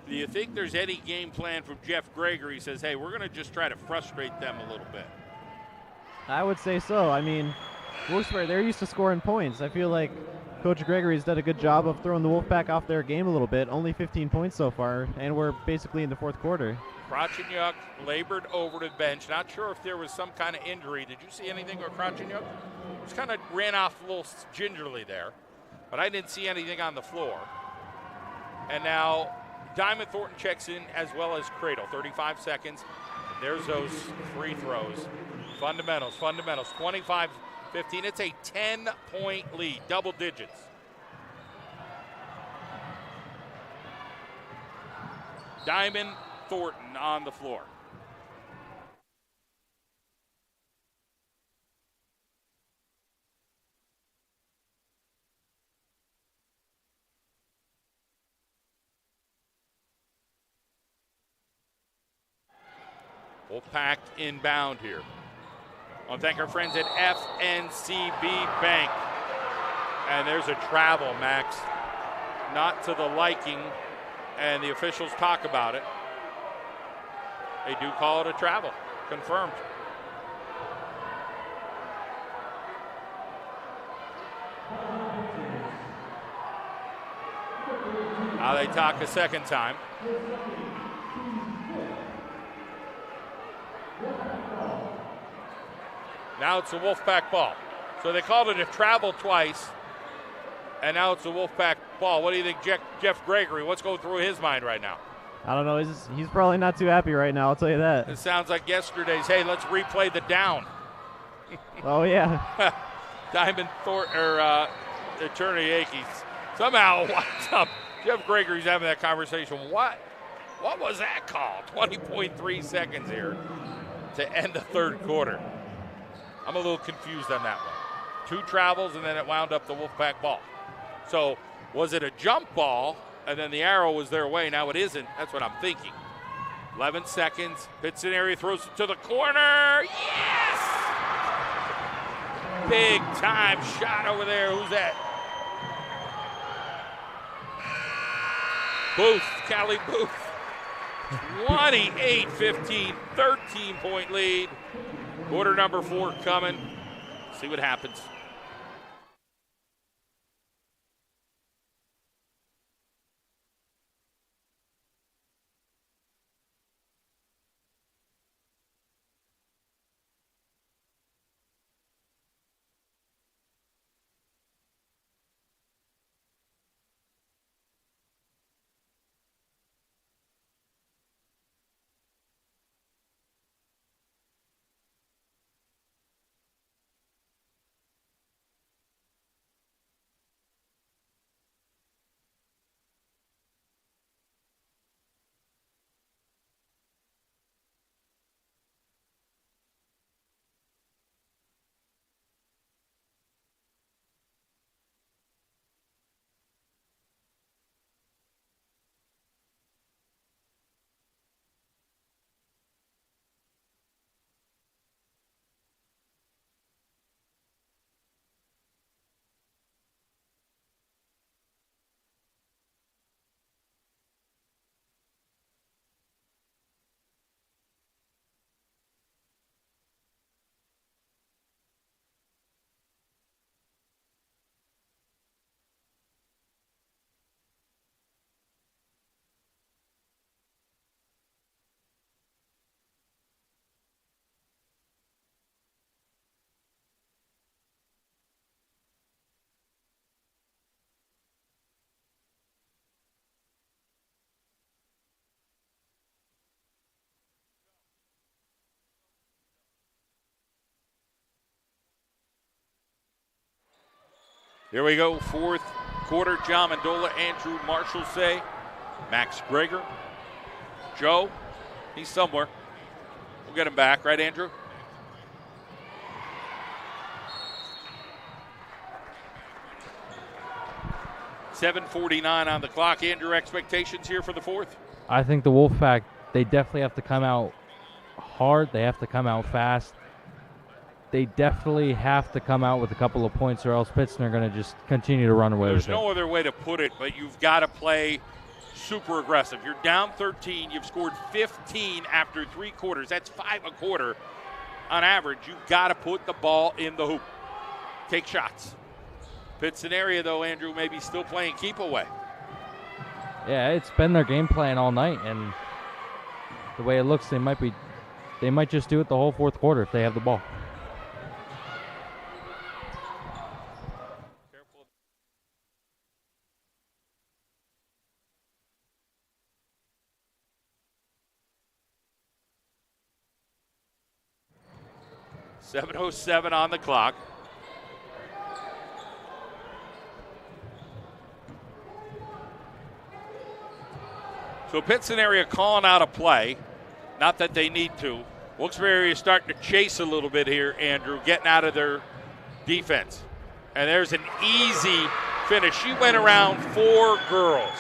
Do you think there's any game plan from Jeff Gregory? He says, hey, we're going to just try to frustrate them a little bit. I would say so. I mean, Wilkes-Barre, they're used to scoring points. I feel like Coach Gregory's done a good job of throwing the Wolfpack off their game a little bit. Only 15 points so far, and we're basically in the fourth quarter. Krotchenyuk labored over to the bench. Not sure if there was some kind of injury. Did you see anything with Krotchenyuk? Just kind of ran off a little gingerly there, but I didn't see anything on the floor. And now Diamond Thornton checks in as well as Cradle. 35 seconds. There's those free throws. Fundamentals, 25-15. It's a 10-point lead, double digits. Diamond Thornton on the floor. Wolfpack inbound here. I want to thank our friends at FNCB Bank. And there's a travel, Max. Not to the liking, and the officials talk about it. They do call it a travel. Confirmed. Now they talk a second time. Now it's a Wolfpack ball. So they called it a travel twice, and now it's a Wolfpack ball. What do you think, Jeff Gregory? What's going through his mind right now? I don't know. He's probably not too happy right now, I'll tell you that. It sounds like yesterday's, hey, let's replay the down. Oh, yeah. Diamond Thornton, or Attorney Yankees. Somehow, what's up? Jeff Gregory's having that conversation. What was that call? 20.3 seconds here to end the third quarter. I'm a little confused on that one. 2 travels, and then it wound up the Wolfpack ball. So was it a jump ball, and then the arrow was their way? Now it isn't. That's what I'm thinking. 11 seconds. Pittston area throws it to the corner. Yes! Big time shot over there. Who's that? Booth, Callie Booth. 28-15, 13-point lead. Quarter number 4 coming. See what happens. Here we go, fourth quarter. John Mendola, Andrew Marshall say, Max Greger, Joe, he's somewhere. We'll get him back, right, Andrew? $7:49 on the clock. Andrew, expectations here for the fourth? I think the Wolfpack, they definitely have to come out hard. They have to come out fast. They definitely have to come out with a couple of points, or else Pittston are going to just continue to run away with it. There's no other way to put it, but you've got to play super aggressive. You're down 13. You've scored 15 after 3 quarters. That's 5 a quarter on average. You've got to put the ball in the hoop. Take shots. Pittston area, though, Andrew, maybe still playing keep away. Yeah, it's been their game plan all night, and the way it looks, they might just do it the whole fourth quarter if they have the ball. Careful. $7:07 on the clock. So Pittston area calling out a play. Not that they need to. Wilkes-Barre is starting to chase a little bit here, Andrew, getting out of their defense. And there's an easy finish. She went around 4 girls.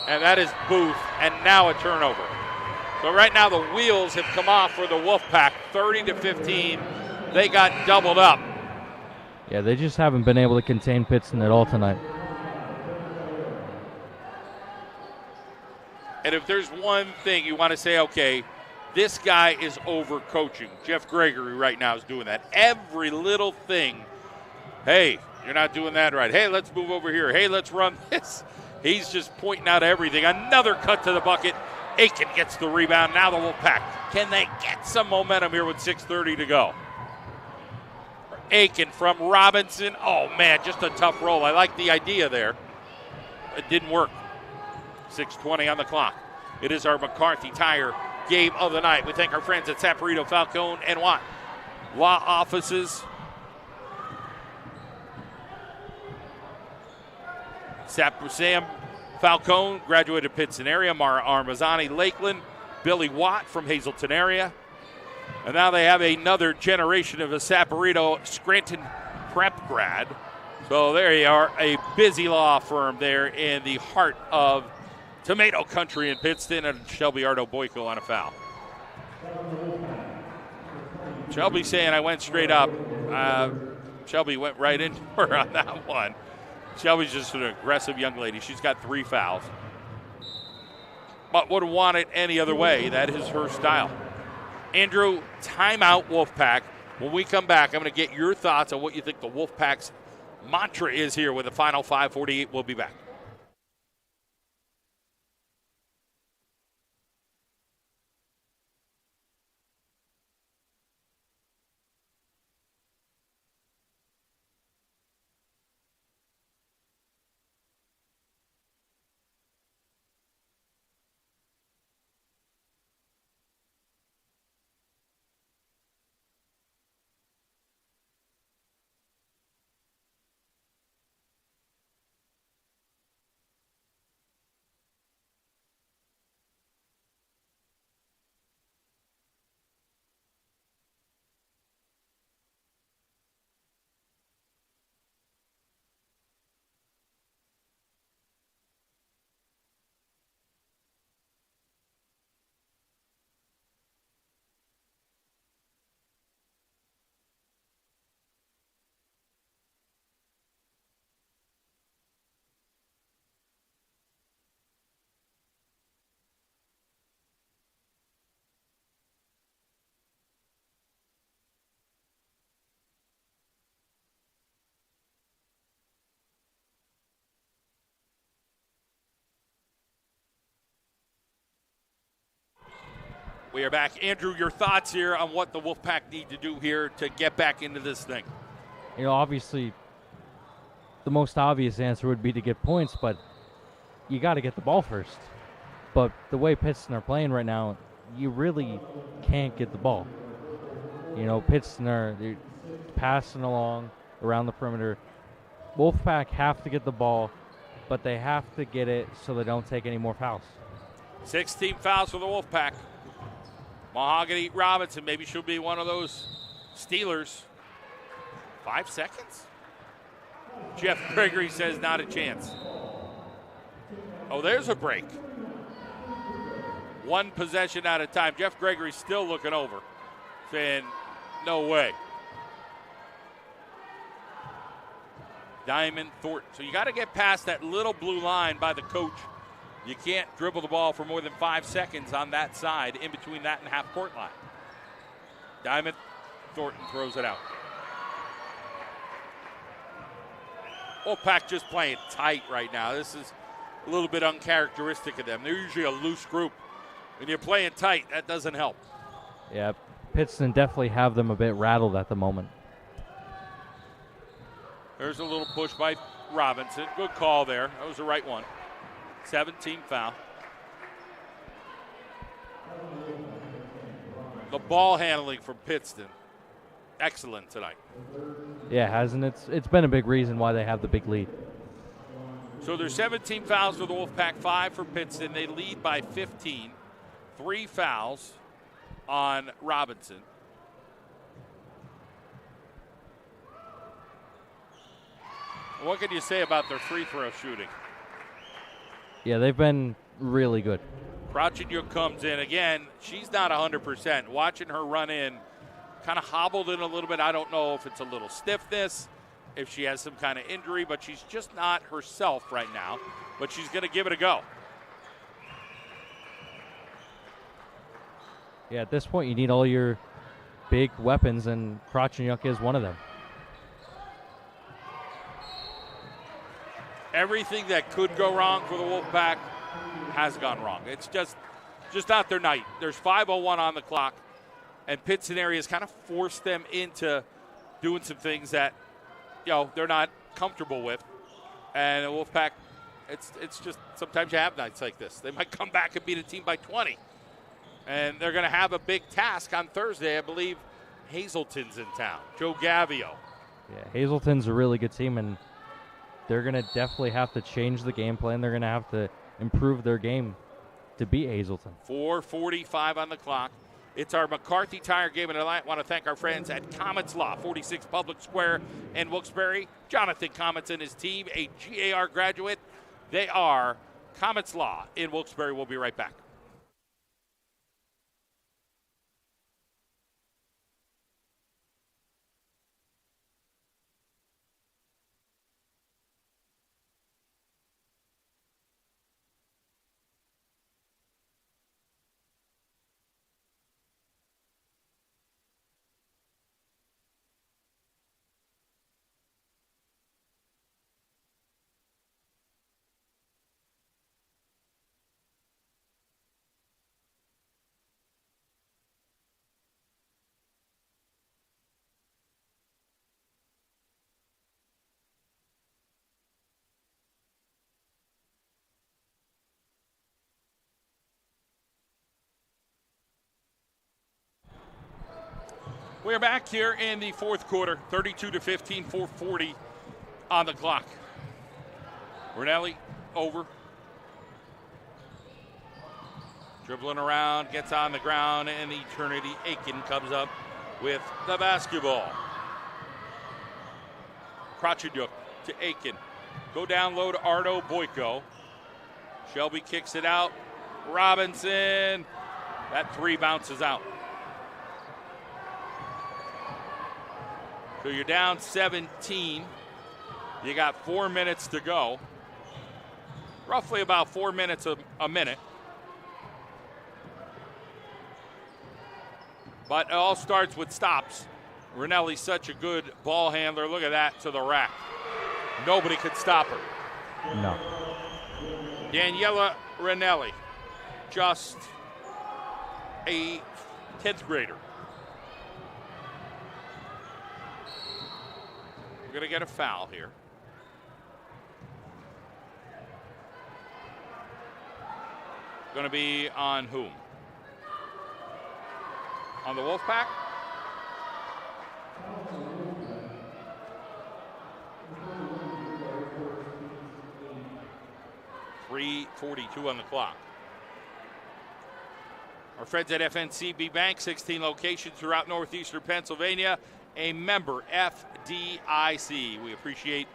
And that is Booth, and now a turnover. So right now the wheels have come off for the Wolfpack, 30-15. They got doubled up. Yeah, they just haven't been able to contain Pittston at all tonight. And if there's one thing you want to say, okay, this guy is overcoaching. Jeff Gregory right now is doing that. Every little thing. Hey, you're not doing that right. Hey, let's move over here. Hey, let's run this. He's just pointing out everything. Another cut to the bucket. Aiken gets the rebound. Now the Wolfpack. Can they get some momentum here with 6:30 to go? Aiken from Robinson. Oh, man, just a tough roll. I like the idea there. It didn't work. 6:20 on the clock. It is our McCarthy Tire game of the night. We thank our friends at Saporito, Falcone, and Watt Law Offices. Sam Falcone, graduated Pittston area. Mara Armazzani, Lakeland. Billy Watt from Hazleton area. And now they have another generation of a Saporito Scranton prep grad. So there you are, a busy law firm there in the heart of Tomato Country in Pittston, and Shelby Ardo Boyko on a foul. Shelby saying I went straight up. Shelby went right into her on that one. Shelby's just an aggressive young lady. She's got 3 fouls. But would have won it any other way. That is her style. Andrew, timeout Wolfpack. When we come back, I'm going to get your thoughts on what you think the Wolfpack's mantra is here with the final 5:48. We'll be back. We are back. Andrew, your thoughts here on what the Wolfpack need to do here to get back into this thing? You know, obviously, the most obvious answer would be to get points, but you got to get the ball first. But the way Pittston are playing right now, you really can't get the ball. You know, Pittston they're passing along. around the perimeter. Wolfpack have to get the ball, but they have to get it so they don't take any more fouls. 16 fouls for the Wolfpack. Mahogany Robinson, maybe she'll be one of those Steelers. 5 seconds? Jeff Gregory says not a chance. Oh, there's a break. One possession at a time. Jeff Gregory's still looking over, saying, no way. Diamond Thornton. So you got to get past that little blue line by the coach. You can't dribble the ball for more than 5 seconds on that side, in between that and half-court line. Diamond Thornton throws it out. Wolfpack just playing tight right now. This is a little bit uncharacteristic of them. They're usually a loose group. When you're playing tight, that doesn't help. Yeah, Pittston definitely have them a bit rattled at the moment. There's a little push by Robinson. Good call there. That was the right one. 17 foul. The ball handling from Pittston, excellent tonight. Yeah, hasn't it? It's been a big reason why they have the big lead. So there's 17 fouls for the Wolfpack, 5 for Pittston. They lead by 15. 3 fouls on Robinson. What can you say about their free throw shooting? Yeah, they've been really good. Kracheniuk comes in. Again, she's not 100%. Watching her run in, kind of hobbled in a little bit. I don't know if it's a little stiffness, if she has some kind of injury, but she's just not herself right now. But she's going to give it a go. Yeah, at this point, you need all your big weapons, and Kracheniuk is one of them. Everything that could go wrong for the Wolfpack has gone wrong. It's just not their night. There's 5:01 on the clock, and Pittston area has kind of forced them into doing some things that, they're not comfortable with. And the Wolfpack, it's just sometimes you have nights like this. They might come back and beat a team by 20. And they're going to have a big task on Thursday. I believe Hazelton's in town. Joe Gavio. Yeah, Hazelton's a really good team, and they're going to definitely have to change the game plan. They're going to have to improve their game to beat Hazelton. 4:45 on the clock. It's our McCarthy Tire Game, and I want to thank our friends at Comets Law, 46 Public Square in Wilkes-Barre. Jonathan Comets and his team, a GAR graduate. They are Comets Law in Wilkes-Barre. We'll be right back. We are back here in the fourth quarter, 32-15, 4:40 on the clock. Ranelli over. Dribbling around, gets on the ground, and Eternity Aiken comes up with the basketball. Kracheniuk to Aiken. Go down low to Ardo Boyko. Shelby kicks it out. Robinson. That three bounces out. So you're down 17. You got 4 minutes to go. Roughly about 4 minutes a minute. But it all starts with stops. Ranelli's such a good ball handler. Look at that, to the rack. Nobody could stop her. No. Daniela Ranelli, just a 10th grader. We're going to get a foul here. Going to be on whom? On the Wolfpack? 3:42 on the clock. Our friends at FNCB Bank, 16 locations throughout northeastern Pennsylvania, a member FDIC. We appreciate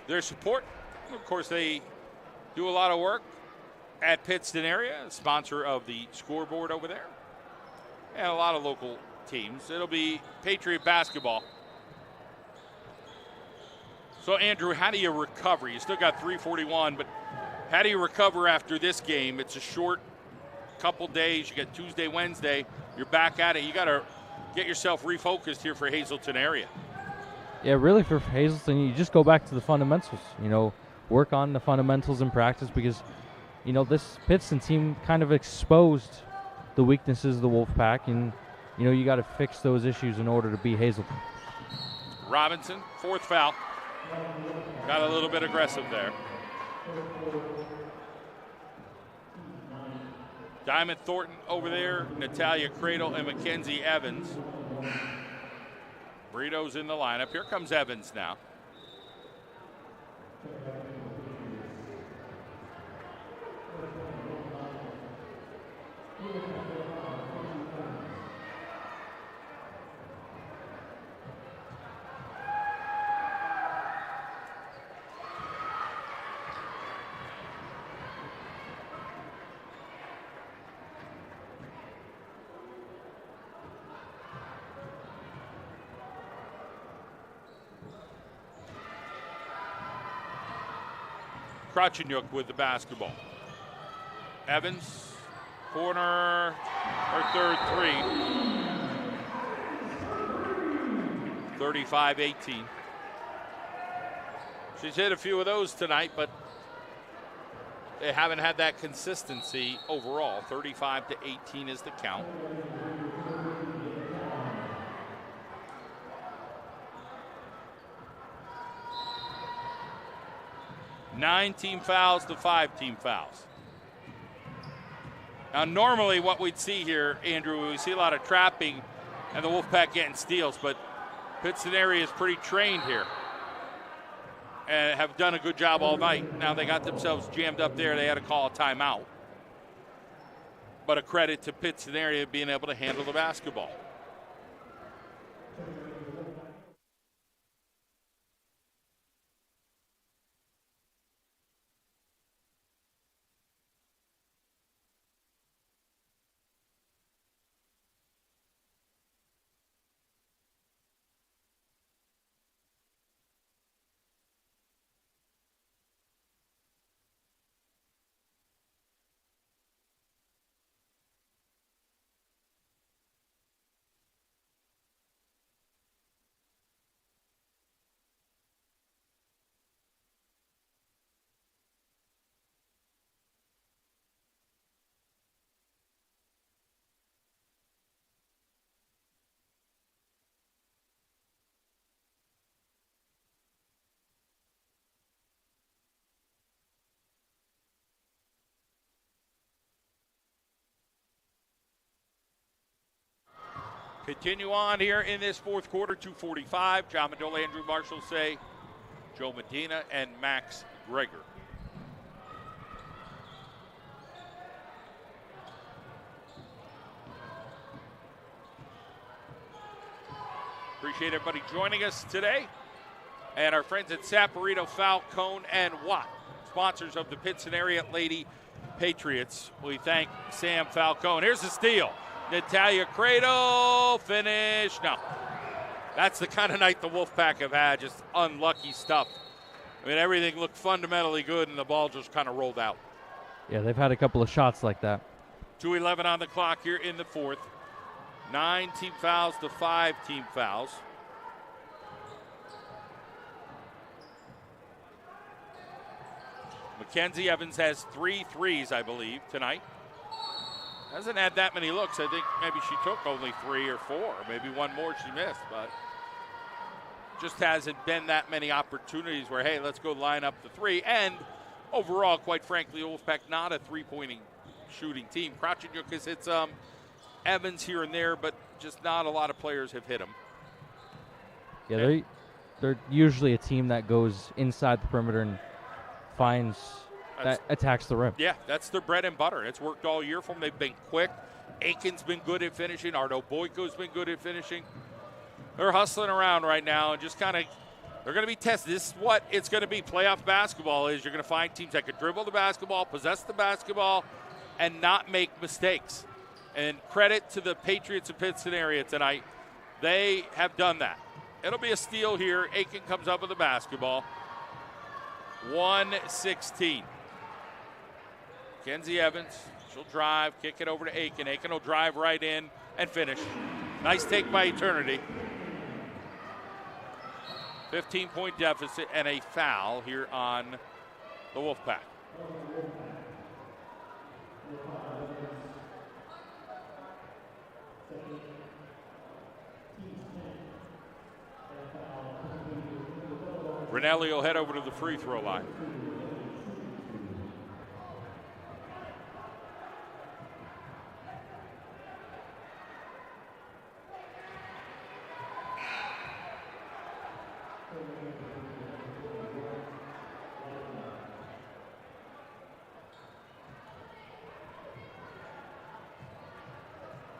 their support. Of course, they do a lot of work at Pittston area, sponsor of the scoreboard over there, and a lot of local teams. It'll be Patriot basketball. So, Andrew, how do you recover? You still got 3:41, but how do you recover after this game? It's a short couple days. You got Tuesday, Wednesday. You're back at it. You got to get yourself refocused here for Hazleton area. Yeah, really for Hazleton, you just go back to the fundamentals. Work on the fundamentals in practice because, this Pittston team kind of exposed the weaknesses of the Wolfpack, and, you got to fix those issues in order to beat Hazleton. Robinson, fourth foul. Got a little bit aggressive there. Diamond Thornton over there, Natalia Cradle, and Mackenzie Evans. Burrito's in the lineup. Here comes Evans now. Kracheniuk with the basketball. Evans, corner, her third three. 35-18. She's hit a few of those tonight, but they haven't had that consistency overall. 35-18 is the count. Nine team fouls to 5 team fouls. Now, normally what we'd see here, Andrew, we see a lot of trapping and the Wolfpack getting steals, but Pittston area is pretty trained here and have done a good job all night. Now they got themselves jammed up there. They had to call a timeout. But a credit to Pittston area being able to handle the basketball. Continue on here in this fourth quarter, 2:45. John Mendola, Andrew Marshall say, Joe Medina, and Max Greger. Appreciate everybody joining us today. And our friends at Saporito, Falcone, and Watt, sponsors of the Pittston area Lady Patriots. We thank Sam Falcone. Here's the steal. Natalia Cradle, finish. No. That's the kind of night the Wolfpack have had, just unlucky stuff. I mean, everything looked fundamentally good, and the ball just kind of rolled out. Yeah, they've had a couple of shots like that. 2:11 on the clock here in the fourth. 9 team fouls to 5 team fouls. Mackenzie Evans has 3 threes, I believe, tonight. Hasn't had that many looks. I think maybe she took only 3 or 4. Maybe one more she missed, but just hasn't been that many opportunities where, hey, let's go line up the 3. And overall, quite frankly, Wolfpack not a three-pointing shooting team. Kracheniuk has hit some. Evans here and there, but just not a lot of players have hit him. Yeah, they're usually a team that goes inside the perimeter and finds that attacks the rim. Yeah, that's their bread and butter. It's worked all year for them. They've been quick. Aiken's been good at finishing. Ardo Boyko's been good at finishing. They're hustling around right now and just kind of, they're going to be tested. This is what it's going to be. Playoff basketball is you're going to find teams that can dribble the basketball, possess the basketball, and not make mistakes. And credit to the Patriots of Pittston area tonight. They have done that. It'll be a steal here. Aiken comes up with the basketball. 1-16. Kenzie Evans, she'll drive, kick it over to Aiken. Aiken will drive right in and finish. Nice take by Eternity. 15-point deficit and a foul here on the Wolfpack. Rinelli will head over to the free throw line.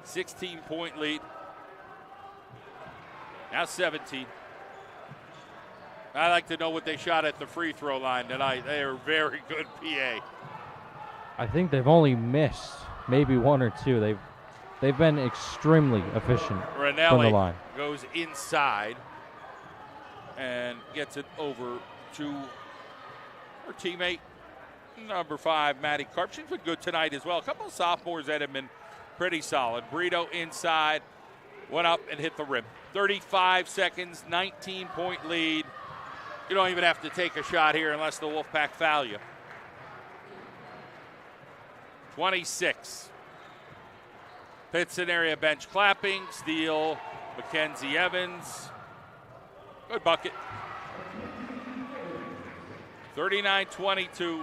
$16-point lead. Now 17. I'd like to know what they shot at the free throw line tonight. They are very good, PA. I think they've only missed maybe one or two. They've been extremely efficient from the line. Goes inside and gets it over to her teammate, number 5, Maddie Karp. She's been good tonight as well. A couple of sophomores that have been pretty solid. Brito inside, went up and hit the rim. 35 seconds, 19-point lead. You don't even have to take a shot here unless the Wolfpack foul you. 26. Pittston area bench clapping. Steal, Mackenzie Evans. Good bucket. 39-22.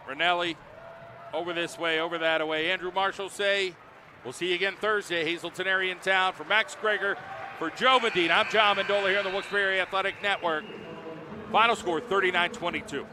Rinelli over this way, over that away. Andrew Marshall say, we'll see you again Thursday. Hazleton area in town. For Max Greger, for Joe Medina, I'm John Mendola here on the Wilkes-Barre Athletic Network. Final score 39-22.